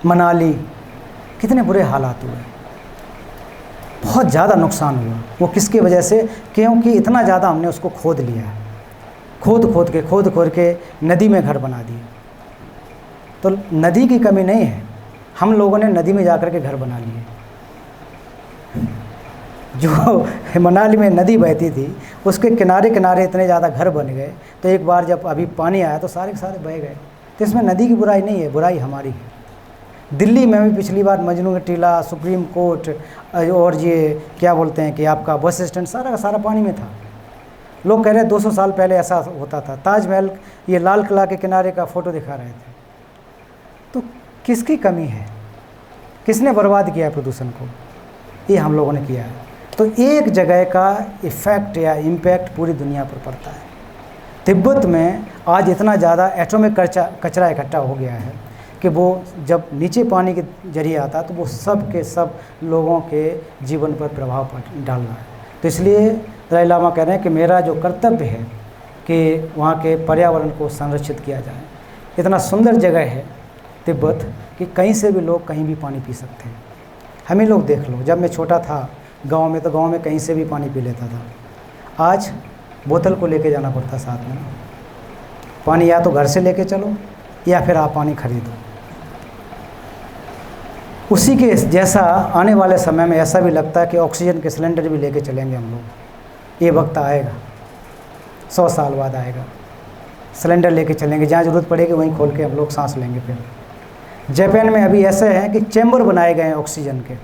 मनाली, कितने बुरे हालात हुए, बहुत ज़्यादा नुकसान हुआ। वो किसकी वजह से? क्योंकि इतना ज़्यादा हमने उसको खोद लिया है, खोद के नदी में घर बना दिए। तो नदी की कमी नहीं है, हम लोगों ने नदी में जाकर के घर बना लिए। जो मनाली में नदी बहती थी उसके किनारे किनारे इतने ज़्यादा घर बन गए, तो एक बार जब अभी पानी आया तो सारे के सारे बह गए। तो इसमें नदी की बुराई नहीं है, बुराई हमारी है। दिल्ली में भी पिछली बार मजनू का टीला, सुप्रीम कोर्ट और ये क्या बोलते हैं कि आपका बस स्टैंड सारा का सारा पानी में था। लोग कह रहे हैं 200 साल पहले ऐसा होता था। ताजमहल, ये लाल किला के किनारे का फ़ोटो दिखा रहे थे। तो किसकी कमी है? किसने बर्बाद किया है प्रदूषण को? ये हम लोगों ने किया है। तो एक जगह का इफ़ेक्ट या इम्पैक्ट पूरी दुनिया पर पड़ता है। तिब्बत में आज इतना ज़्यादा एटॉमिक कचरा इकट्ठा हो गया है कि वो जब नीचे पानी के जरिए आता तो वो सब के सब लोगों के जीवन पर प्रभाव डाल रहा है। तो इसलिए दलाई लामा कह रहे हैं कि मेरा जो कर्तव्य है कि वहाँ के पर्यावरण को संरक्षित किया जाए। इतना सुंदर जगह है तिब्बत कि कहीं से भी लोग कहीं भी पानी पी सकते हैं। हम ही लोग देख लो, जब मैं छोटा था गांव में, तो गांव में कहीं से भी पानी पी लेता था। आज बोतल को लेके जाना पड़ता साथ में। पानी या तो घर से लेके चलो या फिर आप पानी खरीदो। उसी के जैसा आने वाले समय में ऐसा भी लगता है कि ऑक्सीजन के सिलेंडर भी लेके चलेंगे हम लोग। ये वक्त आएगा, 100 साल बाद आएगा, सिलेंडर लेके चलेंगे, जहाँ ज़रूरत पड़ेगी वहीं खोल के हम लोग सांस लेंगे। फिर जापान में अभी ऐसे हैं कि चैम्बर बनाए गए हैं ऑक्सीजन के।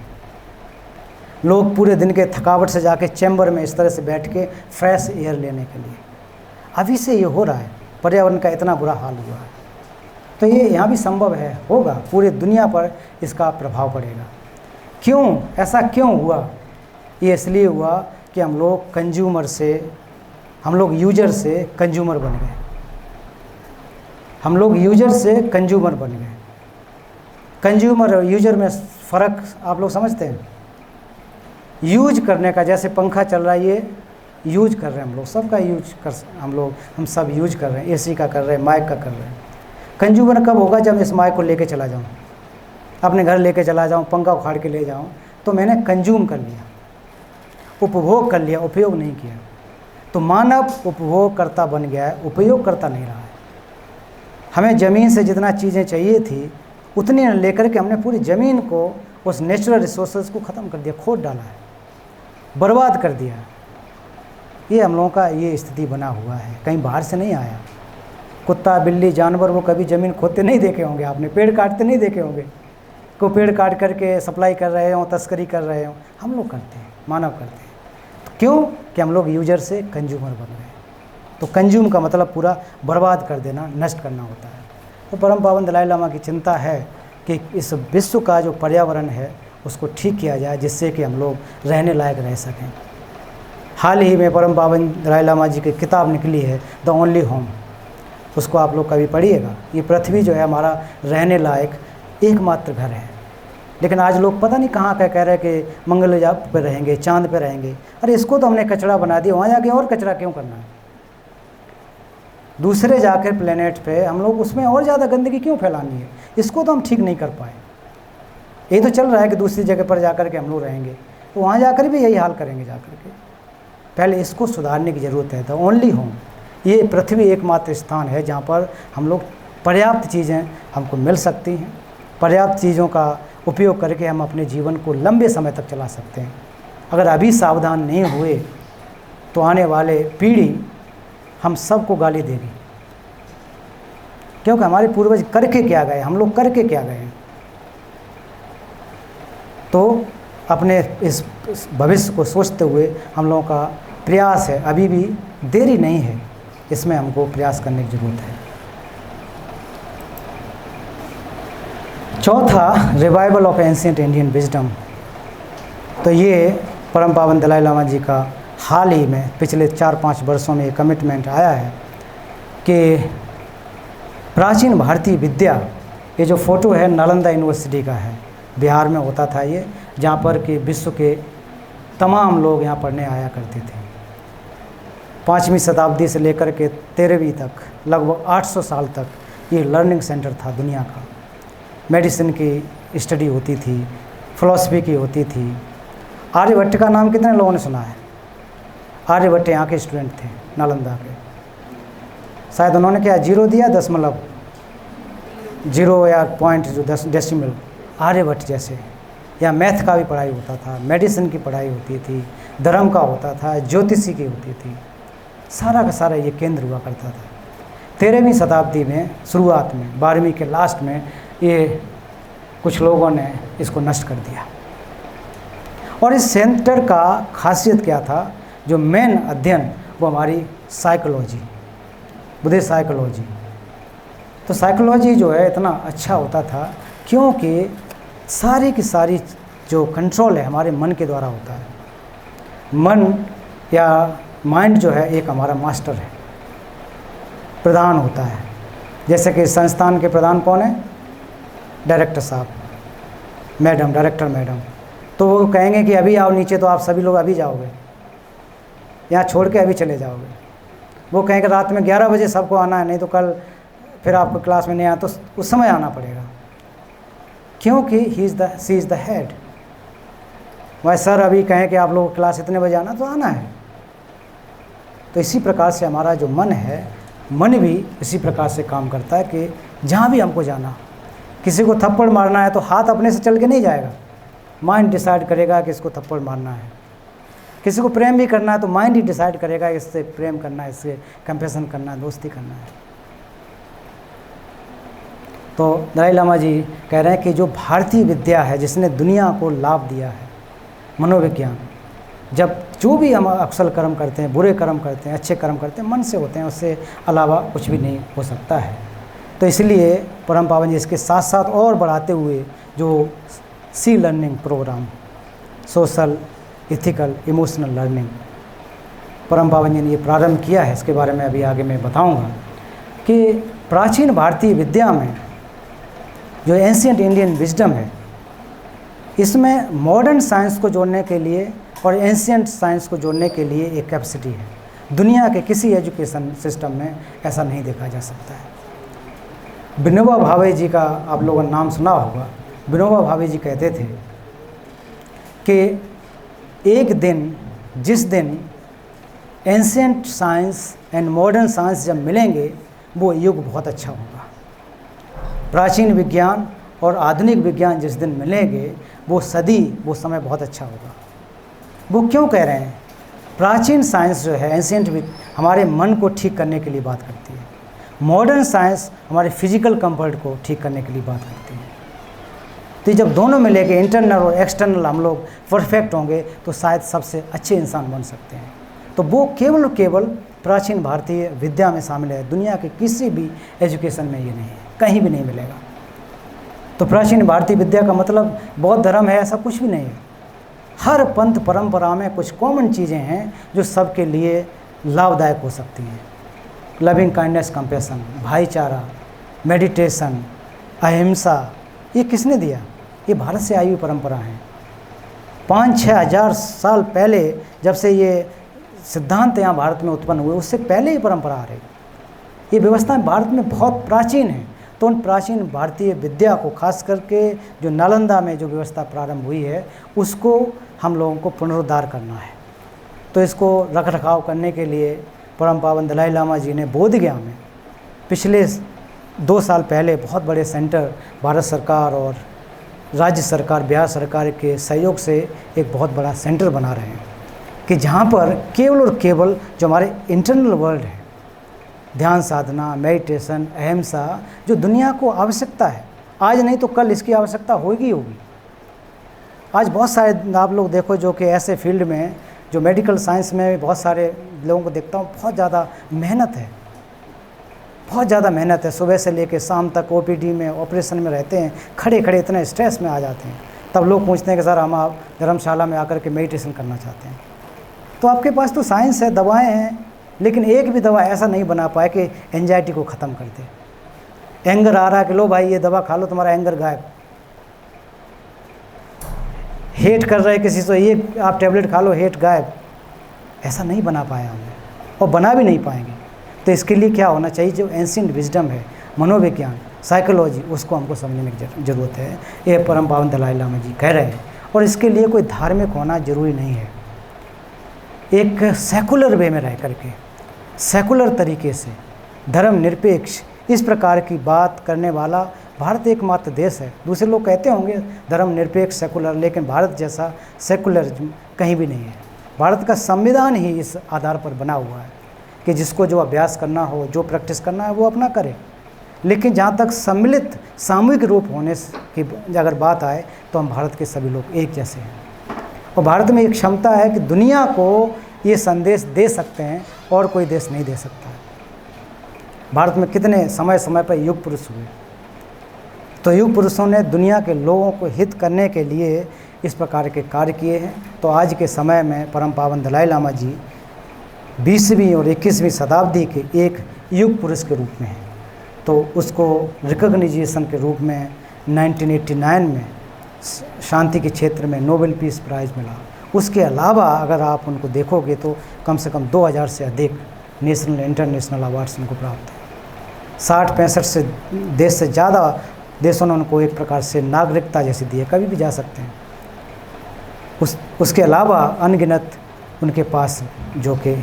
लोग पूरे दिन के थकावट से जाके चैम्बर में इस तरह से बैठ के फ्रेश एयर लेने के लिए, अभी से ये हो रहा है। पर्यावरण का इतना बुरा हाल हुआ है, तो ये यहाँ भी संभव है, होगा, पूरी दुनिया पर इसका प्रभाव पड़ेगा। क्यों ऐसा क्यों हुआ? ये इसलिए हुआ कि हम लोग कंज्यूमर से, हम लोग यूजर से कंज्यूमर बन गए। हम लोग यूजर से कंज्यूमर बन गए। कंज्यूमर और यूजर में फ़र्क आप लोग समझते हैं? यूज करने का, जैसे पंखा चल रहा है, ये यूज कर रहे हैं हम लोग, सबका यूज कर, हम सब यूज कर रहे हैं, एसी का कर रहे हैं, माइक का कर रहे हैं। कंज्यूमर कब होगा? जब इस माइक को लेके चला जाऊँ, अपने घर लेके चला जाऊँ, पंखा उखाड़ के ले जाऊँ, तो मैंने कंज्यूम कर लिया, उपभोग कर लिया, उपयोग नहीं किया। तो मानव उपभोगकर्ता बन गया है, उपयोगकर्ता नहीं रहा है। हमें ज़मीन से जितना चीज़ें चाहिए थी उतनी लेकर के हमने पूरी ज़मीन को, उस नेचुरल रिसोर्सेज को ख़त्म कर दिया, खोद डाला है, बर्बाद कर दिया। ये हम लोगों का ये स्थिति बना हुआ है, कहीं बाहर से नहीं आया। कुत्ता, बिल्ली, जानवर वो कभी ज़मीन खोदते नहीं देखे होंगे आपने, पेड़ काटते नहीं देखे होंगे, को पेड़ काट करके सप्लाई कर रहे हो, तस्करी कर रहे हो। हम लोग करते हैं, मानव करते हैं। तो क्यों? कि हम लोग यूजर से कंज्यूमर बन गए। तो कंज्यूम का मतलब पूरा बर्बाद कर देना, नष्ट करना होता है। तो परम पावन दलाई लामा की चिंता है कि इस विश्व का जो पर्यावरण है उसको ठीक किया जाए, जिससे कि हम लोग रहने लायक रह सकें। हाल ही में परम पावन दलाई लामा जी की किताब निकली है, द ओनली होम, उसको आप लोग कभी पढ़िएगा। ये पृथ्वी जो है हमारा रहने लायक एकमात्र घर है, लेकिन आज लोग पता नहीं कहाँ का कह रहे हैं कि मंगल पे रहेंगे, चांद पे रहेंगे। अरे इसको तो हमने कचरा बना दिया, वहाँ जाके और कचरा क्यों करना है? दूसरे जाकर प्लेनेट पे हम लोग उसमें और ज़्यादा गंदगी क्यों फैलानी है? इसको तो हम ठीक नहीं कर पाए। ये तो चल रहा है कि दूसरी जगह पर जाकर के हम लोग रहेंगे, तो वहाँ जाकर भी यही हाल करेंगे जाकर के। पहले इसको सुधारने की ज़रूरत है। द ओनली होम, ये पृथ्वी एकमात्र स्थान है जहाँ पर हम लोग पर्याप्त चीज़ें हमको मिल सकती हैं। पर्याप्त चीज़ों का उपयोग करके हम अपने जीवन को लंबे समय तक चला सकते हैं। अगर अभी सावधान नहीं हुए तो आने वाले पीढ़ी हम सबको गाली देगी, क्योंकि हमारे पूर्वज करके क्या गए, हम लोग करके क्या गए। तो अपने इस भविष्य को सोचते हुए हम लोगों का प्रयास है, अभी भी देरी नहीं है, इसमें हमको प्रयास करने की ज़रूरत है। चौथा, revival of ancient Indian wisdom. तो ये परम पावन दलाई लामा जी का हाल ही में पिछले 4-5 वर्षों में ये कमिटमेंट आया है कि प्राचीन भारतीय विद्या, ये जो फ़ोटो है नालंदा यूनिवर्सिटी का है, बिहार में होता था ये, जहाँ पर कि विश्व के तमाम लोग यहाँ पढ़ने आया करते थे। 5वीं शताब्दी से लेकर के 13वीं तक लगभग 800 साल तक ये लर्निंग सेंटर था दुनिया का। मेडिसिन की स्टडी होती थी, फ़िलासफ़ी की होती थी। आर्यभट्ट का नाम कितने लोगों ने सुना है? आर्यभट्ट यहाँ के स्टूडेंट थे नालंदा के। शायद उन्होंने क्या 0 दिया, 0 या पॉइंट जो 10 डेसिमल, आर्यभट्ट जैसे। या मैथ का भी पढ़ाई होता था, मेडिसिन की पढ़ाई होती थी, धर्म का होता था, ज्योतिषी की होती थी, सारा का सारा ये केंद्र हुआ करता था। 13वीं शताब्दी में शुरुआत में, 12वीं के लास्ट में ये कुछ लोगों ने इसको नष्ट कर दिया। और इस सेंटर का खासियत क्या था? जो मेन अध्ययन वो हमारी साइकोलॉजी, बुद्धिस्ट साइकोलॉजी। तो साइकोलॉजी जो है इतना अच्छा होता था क्योंकि सारी की सारी जो कंट्रोल है हमारे मन के द्वारा होता है। मन या माइंड जो है एक हमारा मास्टर है, प्रधान होता है। जैसे कि संस्थान के प्रधान कौन है? डायरेक्टर साहब, मैडम, डायरेक्टर मैडम। तो वो कहेंगे कि अभी आओ नीचे, तो आप सभी लोग अभी जाओगे, यहाँ छोड़ के अभी चले जाओगे। वो कहेंगे रात में 11 बजे सबको आना है, नहीं तो कल फिर आपको क्लास में नहीं आया तो उस समय आना पड़ेगा, क्योंकि सी इज़ द हेड। वह सर अभी कहें कि आप लोगों को क्लास इतने बजे आना, तो आना है। तो इसी प्रकार से हमारा जो मन है, मन भी इसी प्रकार से काम करता है कि जहाँ भी हमको जाना, किसी को थप्पड़ मारना है तो हाथ अपने से चल के नहीं जाएगा, माइंड डिसाइड करेगा कि इसको थप्पड़ मारना है। किसी को प्रेम भी करना है तो माइंड ही डिसाइड करेगा इससे प्रेम करना है, इससे कंपैशन करना है, दोस्ती करना है। तो दलाई लामा जी कह रहे हैं कि जो भारतीय विद्या है जिसने दुनिया को लाभ दिया है, मनोविज्ञान, जब जो भी हम अकुशल कर्म करते हैं, बुरे कर्म करते हैं, अच्छे कर्म करते हैं, मन से होते हैं, उससे अलावा कुछ भी नहीं हो सकता है। तो इसलिए परम पावन जी इसके साथ साथ और बढ़ाते हुए जो SEE learning program, social, ethical, emotional learning परम पावन जी ने ये प्रारंभ किया है। इसके बारे में अभी आगे मैं बताऊंगा कि प्राचीन भारतीय विद्या में जो एंशिएंट इंडियन विजडम है, इसमें मॉडर्न साइंस को जोड़ने के लिए और एंशिएंट साइंस को जोड़ने के लिए एक कैपेसिटी है। दुनिया के किसी एजुकेशन सिस्टम में ऐसा नहीं देखा जा सकता है। विनोबा भावे जी का आप लोगों ने नाम सुना होगा। विनोबा भावे जी कहते थे कि एक दिन, जिस दिन ancient science and modern science जब मिलेंगे, वो युग बहुत अच्छा होगा। प्राचीन विज्ञान और आधुनिक विज्ञान जिस दिन मिलेंगे, वो सदी, वो समय बहुत अच्छा होगा। वो क्यों कह रहे हैं? प्राचीन साइंस जो है, एंशिएंट, हमारे मन को ठीक करने के लिए बात करती है। मॉडर्न साइंस हमारे फिजिकल कंफर्ट को ठीक करने के लिए बात करती है। तो जब दोनों मिलेंगे, इंटरनल और एक्सटर्नल, हम लोग परफेक्ट होंगे तो शायद सबसे अच्छे इंसान बन सकते हैं। तो वो केवल प्राचीन भारतीय विद्या में शामिल है। दुनिया के किसी भी एजुकेशन में ये नहीं है, कहीं भी नहीं मिलेगा। तो प्राचीन भारतीय विद्या का मतलब बौद्ध धर्म है, ऐसा कुछ भी नहीं है। हर पंथ परंपरा में कुछ कॉमन चीज़ें हैं जो सबके लिए लाभदायक हो सकती हैं। लविंग काइंडनेस, कंपैशन, भाईचारा, मेडिटेशन, अहिंसा, ये किसने दिया? ये भारत से आई हुई परंपरा है। 5-6 हज़ार साल पहले जब से ये सिद्धांत यहाँ भारत में उत्पन्न हुए, उससे पहले ही परंपरा आ रही। ये व्यवस्थाएं भारत में बहुत प्राचीन हैं। तो उन प्राचीन भारतीय विद्या को, खास करके जो नालंदा में जो व्यवस्था प्रारंभ हुई है, उसको हम लोगों को पुनरुद्धार करना है। तो इसको रख रखाव करने के लिए परम पावन दलाई लामा जी ने बोधगया में पिछले 2 साल पहले बहुत बड़े सेंटर, भारत सरकार और राज्य सरकार, बिहार सरकार के सहयोग से एक बहुत बड़ा सेंटर बना रहे हैं। कि जहाँ पर केवल और केवल जो हमारे इंटरनल वर्ल्ड है, ध्यान साधना, मेडिटेशन, अहिंसा, जो दुनिया को आवश्यकता है, आज नहीं तो कल इसकी आवश्यकता होगी ही होगी। आज बहुत सारे आप लोग देखो जो कि ऐसे फील्ड में, जो मेडिकल साइंस में बहुत सारे लोगों को देखता हूँ, बहुत ज़्यादा मेहनत है, बहुत ज़्यादा मेहनत है। सुबह से लेकर शाम तक ओपीडी में, ऑपरेशन में रहते हैं, खड़े खड़े इतने स्ट्रेस में आ जाते हैं। तब लोग पूछते हैं कि सर हम आप धर्मशाला में आकर के मेडिटेशन करना चाहते हैं। तो आपके पास तो साइंस है, दवाएं हैं, लेकिन एक भी दवा ऐसा नहीं बना पाए कि एंजाइटी को ख़त्म कर दे। एंगर आ रहा है कि लो भाई ये दवा खा लो, तुम्हारा एंगर गायब। हेट कर रहे किसी से, ये आप टैबलेट खा लो, हेट गायब। ऐसा नहीं बना पाया हमने, और बना भी नहीं पाएंगे। तो इसके लिए क्या होना चाहिए, जो एंशिएंट विजडम है, मनोविज्ञान, साइकोलॉजी, उसको हमको समझने की ज़रूरत है। ये परम पावन दलाई लामा जी कह रहे हैं। और इसके लिए कोई धार्मिक होना ज़रूरी नहीं है। एक सेकुलर वे में रह करके, सेकुलर तरीके से, धर्मनिरपेक्ष, इस प्रकार की बात करने वाला भारत एकमात्र देश है। दूसरे लोग कहते होंगे धर्मनिरपेक्ष, सेकुलर, लेकिन भारत जैसा सेकुलरिज्म कहीं भी नहीं है। भारत का संविधान ही इस आधार पर बना हुआ है कि जिसको जो अभ्यास करना हो, जो प्रैक्टिस करना है, वो अपना करे। लेकिन जहाँ तक सम्मिलित सामूहिक रूप होने की अगर बात आए, तो हम भारत के सभी लोग एक जैसे हैं। और भारत में एक क्षमता है कि दुनिया को ये संदेश दे सकते हैं और कोई देश नहीं दे सकता है। भारत में कितने समय समय पर युग पुरुष हुए, तो युग पुरुषों ने दुनिया के लोगों को हित करने के लिए इस प्रकार के कार्य किए हैं। तो आज के समय में परम पावन दलाई लामा जी 20वीं और 21वीं शताब्दी के एक युग पुरुष के रूप में हैं। तो उसको रिकॉग्निजेशन के रूप में 1989 में शांति के क्षेत्र में नोबेल पीस प्राइज़ मिला। उसके अलावा अगर आप उनको देखोगे तो कम से कम 2000 से अधिक नेशनल इंटरनेशनल अवार्ड्स उनको प्राप्त हैं। 60-65 से देश से ज़्यादा देशों ने उनको एक प्रकार से नागरिकता जैसी दी है, कभी भी जा सकते हैं। उसके अलावा अनगिनत उनके पास जो कि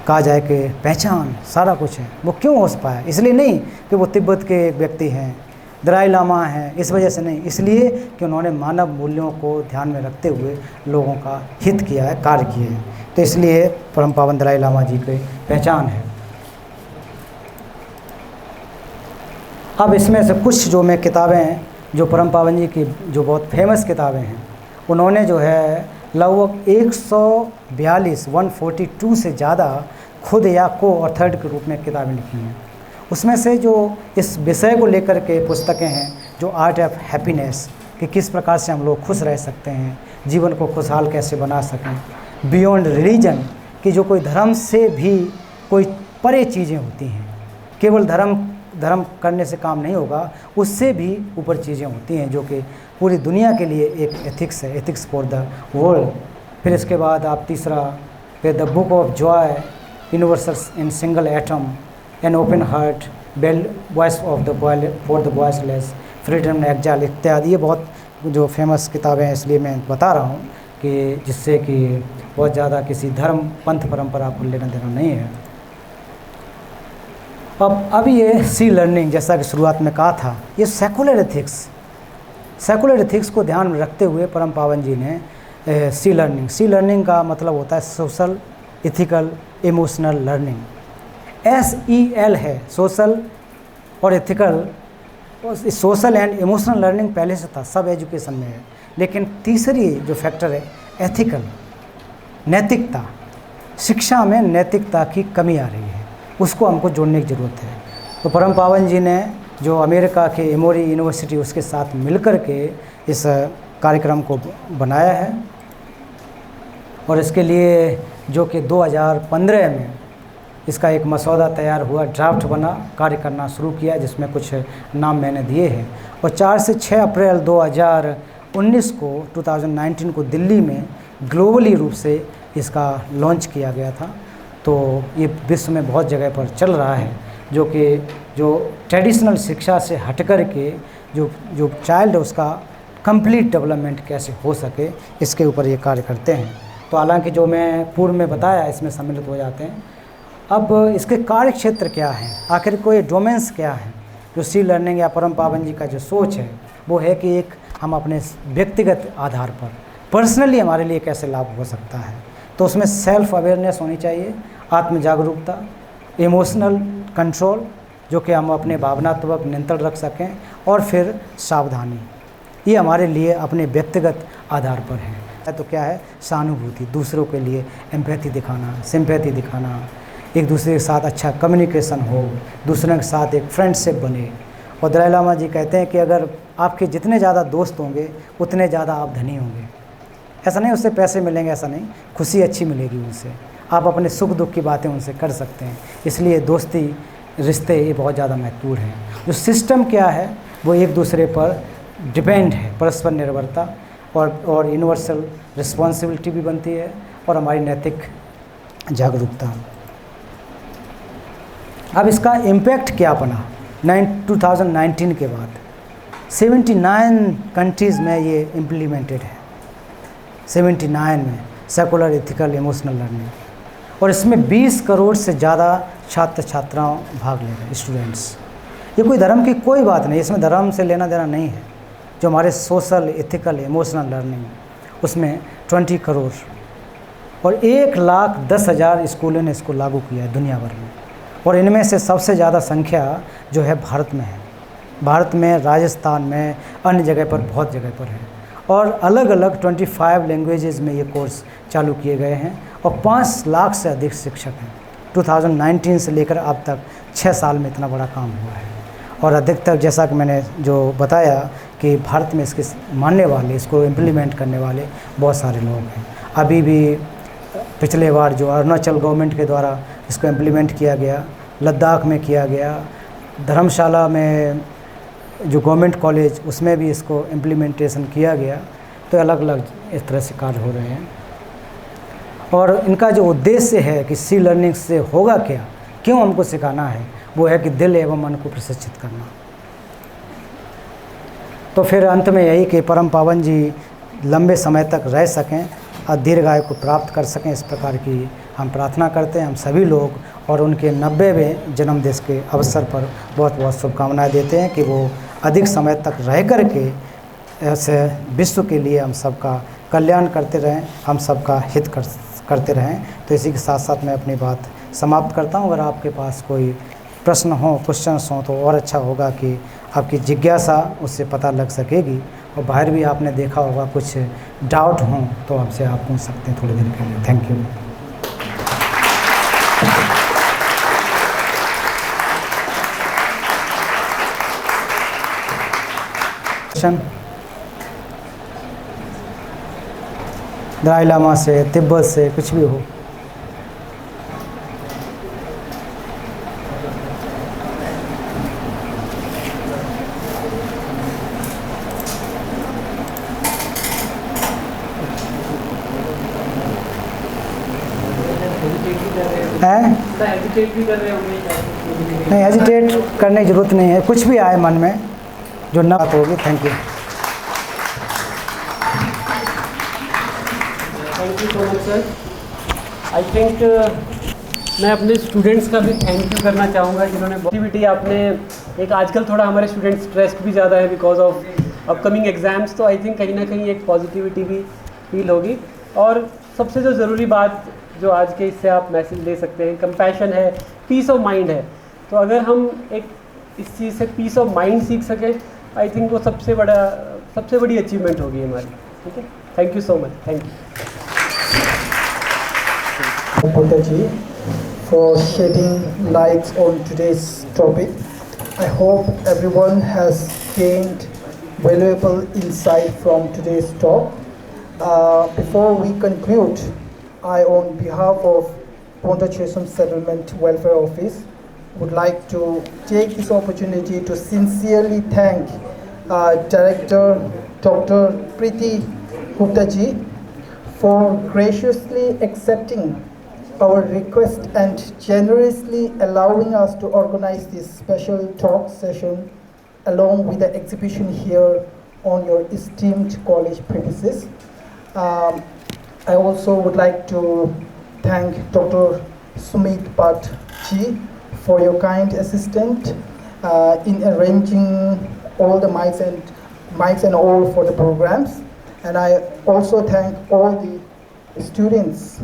कहा जाए कि पहचान सारा कुछ है। वो क्यों हो पाया? इसलिए नहीं कि वो तिब्बत के व्यक्ति हैं, दलाई लामा हैं, इस वजह से नहीं, इसलिए कि उन्होंने मानव मूल्यों को ध्यान में रखते हुए लोगों का हित किया है, कार्य किए हैं। तो इसलिए परम पावन दलाई लामा जी की पहचान है। अब इसमें से कुछ जो मैं किताबें हैं, जो परम पावन जी की जो बहुत फेमस किताबें हैं, उन्होंने जो है लगभग 142 से ज़्यादा खुद या को ऑथर्ड के रूप में किताबें लिखी हैं। उसमें से जो इस विषय को लेकर के पुस्तकें हैं, जो आर्ट ऑफ हैप्पीनेस, कि किस प्रकार से हम लोग खुश रह सकते हैं, जीवन को खुशहाल कैसे बना सकें, बियॉन्ड रिलीजन, कि जो कोई धर्म से भी कोई परे चीज़ें होती हैं, केवल धर्म करने से काम नहीं होगा, उससे भी ऊपर चीज़ें होती हैं जो कि पूरी दुनिया के लिए एक एथिक्स है, एथिक्स फॉर द वर्ल्ड। फिर इसके बाद आप तीसरा फिर the book of joy, universals in single atom, an open heart, bell voice of the for the voiceless, freedom exile इत्यादि। ये बहुत जो फेमस किताबें हैं, इसलिए मैं बता रहा हूँ कि जिससे कि बहुत ज़्यादा किसी धर्म पंथ परंपरा को लेना देना नहीं है। अब ये सी लर्निंग, जैसा कि शुरुआत में कहा था, ये सेकुलर एथिक्स को ध्यान में रखते हुए परम पावन जी ने सी लर्निंग का मतलब होता है social, ethical, emotional learning. SEL है सोशल और ethical. Social and emotional learning पहले से था, सब एजुकेशन में है, लेकिन तीसरी जो फैक्टर है एथिकल, नैतिकता। शिक्षा में नैतिकता की कमी आ रही है, उसको हमको जोड़ने की ज़रूरत है। तो परम पावन जी ने जो अमेरिका के एमोरी यूनिवर्सिटी उसके साथ मिलकर के इस कार्यक्रम को बनाया है, और इसके लिए जो कि 2015 में इसका एक मसौदा तैयार हुआ, ड्राफ्ट बना, कार्य करना शुरू किया, जिसमें कुछ नाम मैंने दिए हैं। और 4 से 6 अप्रैल 2019 को दिल्ली में ग्लोबली रूप से इसका लॉन्च किया गया था। तो ये विश्व में बहुत जगह पर चल रहा है, जो ट्रेडिशनल शिक्षा से हटकर के जो चाइल्ड है उसका कंप्लीट डेवलपमेंट कैसे हो सके, इसके ऊपर ये कार्य करते हैं। तो हालांकि जो मैं पूर्व में बताया इसमें सम्मिलित हो जाते हैं। अब इसके कार्य क्षेत्र क्या हैं, आखिर कोई डोमेन्स क्या हैं, जो सी लर्निंग या परम पावन जी का जो सोच है वो है कि एक हम अपने व्यक्तिगत आधार पर पर्सनली हमारे लिए कैसे लाभ हो सकता है, तो उसमें सेल्फ अवेयरनेस होनी चाहिए, आत्म जागरूकता, इमोशनल कंट्रोल जो कि हम अपने भावनात्मक नियंत्रण रख सकें, और फिर सावधानी। ये हमारे लिए अपने व्यक्तिगत आधार पर है। तो क्या है, सहानुभूति, दूसरों के लिए एम्पैथी दिखाना, सिंपैथी दिखाना, एक दूसरे के साथ अच्छा कम्युनिकेशन हो, दूसरों के साथ एक फ्रेंडशिप बने। और दलाई लामा जी कहते हैं कि अगर आपके जितने ज़्यादा दोस्त होंगे उतने ज़्यादा आप धनी होंगे। ऐसा नहीं उससे पैसे मिलेंगे, ऐसा नहीं, खुशी अच्छी मिलेगी उनसे, आप अपने सुख दुख की बातें उनसे कर सकते हैं। इसलिए दोस्ती रिश्ते ये बहुत ज़्यादा महत्वपूर्ण हैं। जो सिस्टम क्या है वो एक दूसरे पर डिपेंड है, परस्पर निर्भरता और यूनिवर्सल रिस्पॉन्सिबिलिटी भी बनती है, और हमारी नैतिक जागरूकता। अब इसका इम्पैक्ट क्या बना 2019 के बाद? 79 कंट्रीज़ में ये इम्प्लीमेंटेड है, 79 में सेकुलर एथिकल इमोशनल लर्निंग, और इसमें 20 करोड़ से ज़्यादा छात्र छात्राओं भाग ले रहे, स्टूडेंट्स। ये कोई धर्म की कोई बात नहीं, इसमें धर्म से लेना देना नहीं है। जो हमारे सोशल एथिकल इमोशनल लर्निंग, उसमें 20 करोड़ और 1,10,000 स्कूलों ने इसको लागू किया है दुनिया भर में। और इनमें से सबसे ज़्यादा संख्या जो है भारत में है। भारत में, राजस्थान में, अन्य जगह पर, बहुत जगह पर है। और अलग अलग 25 लैंग्वेजेस में ये कोर्स चालू किए गए हैं, और 5 लाख से अधिक शिक्षक हैं। 2019 से लेकर अब तक 6 साल में इतना बड़ा काम हुआ है। और अधिकतर, जैसा कि मैंने जो बताया कि भारत में इसके मानने वाले, इसको इम्प्लीमेंट करने वाले बहुत सारे लोग हैं। अभी भी पिछले बार जो अरुणाचल गवर्नमेंट के द्वारा इसको इम्प्लीमेंट किया गया, लद्दाख में किया गया, धर्मशाला में जो गवर्नमेंट कॉलेज, उसमें भी इसको इम्प्लीमेंटेशन किया गया। तो अलग अलग इस तरह से कार्य हो रहे हैं। और इनका जो उद्देश्य है कि सी लर्निंग से होगा क्या, क्यों हमको सिखाना है, वो है कि दिल एवं मन को प्रशिक्षित करना। तो फिर अंत में यही कि परम पावन जी लंबे समय तक रह सकें और दीर्घायु को प्राप्त कर सकें, इस प्रकार की हम प्रार्थना करते हैं हम सभी लोग। और उनके 90वें जन्मदिवस के अवसर पर बहुत बहुत शुभकामनाएं देते हैं कि वो अधिक समय तक रह कर के ऐसे विश्व के लिए हम सबका कल्याण करते रहें, हम सबका हित करते रहें। तो इसी के साथ साथ मैं अपनी बात समाप्त करता हूँ। अगर आपके पास कोई प्रश्न हो, क्वेश्चंस हो, तो और अच्छा होगा कि आपकी जिज्ञासा उससे पता लग सकेगी। और बाहर भी आपने देखा होगा कुछ डाउट हों तो आपसे आप पूछ सकते हैं थोड़ी देर के लिए। Thank you. दलाई लामा से, तिब्बत से, कुछ भी हो। हेजिटेट भी कर रहे होंगे? नहीं, हेजिटेट करने की ज़रूरत नहीं है, कुछ भी आए मन में जो न बात होगी। Thank you. Thank you so much sir. I think मैं अपने स्टूडेंट्स का भी थैंक यू करना चाहूँगा जिन्होंने एक्टिविटी आपने एक आजकल थोड़ा हमारे स्टूडेंट्स स्ट्रेस्ड भी ज़्यादा है बिकॉज ऑफ अपकमिंग एग्ज़ाम्स। तो आई थिंक कहीं ना कहीं एक पॉजिटिविटी भी फील होगी। और सबसे जो ज़रूरी बात जो आज के इससे आप मैसेज ले सकते हैं, कंपैशन है, पीस ऑफ माइंड है। तो अगर हम एक इस चीज़ से पीस ऑफ माइंड सीख सकें, आई थिंक वो सबसे बड़ी अचीवमेंट होगी हमारी। ठीक है, thank you so much. Thank you Bhuttaji for shedding light on today's topic. I hope everyone has gained valuable insight from today's talk. Before we conclude, I, on behalf of Ponta Chesum Settlement Welfare Office, would like to take this opportunity to sincerely thank Director Dr. Preeti Gupta ji for graciously accepting our request and generously allowing us to organize this special talk session along with the exhibition here on your esteemed college premises. I also would like to thank Dr. Sumit Bhatt ji for your kind assistance in arranging all the mics and all for the programs. And I also thank all the students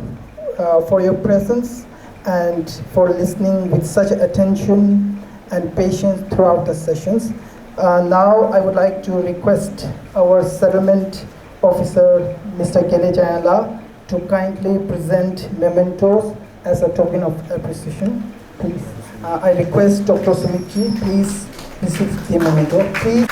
for your presence and for listening with such attention and patience throughout the sessions. Now I would like to request our settlement officer, Mr. Kele Jayala, to kindly present mementos as a token of appreciation. Please, I request Dr. Sumitji, please receive the memento. Please.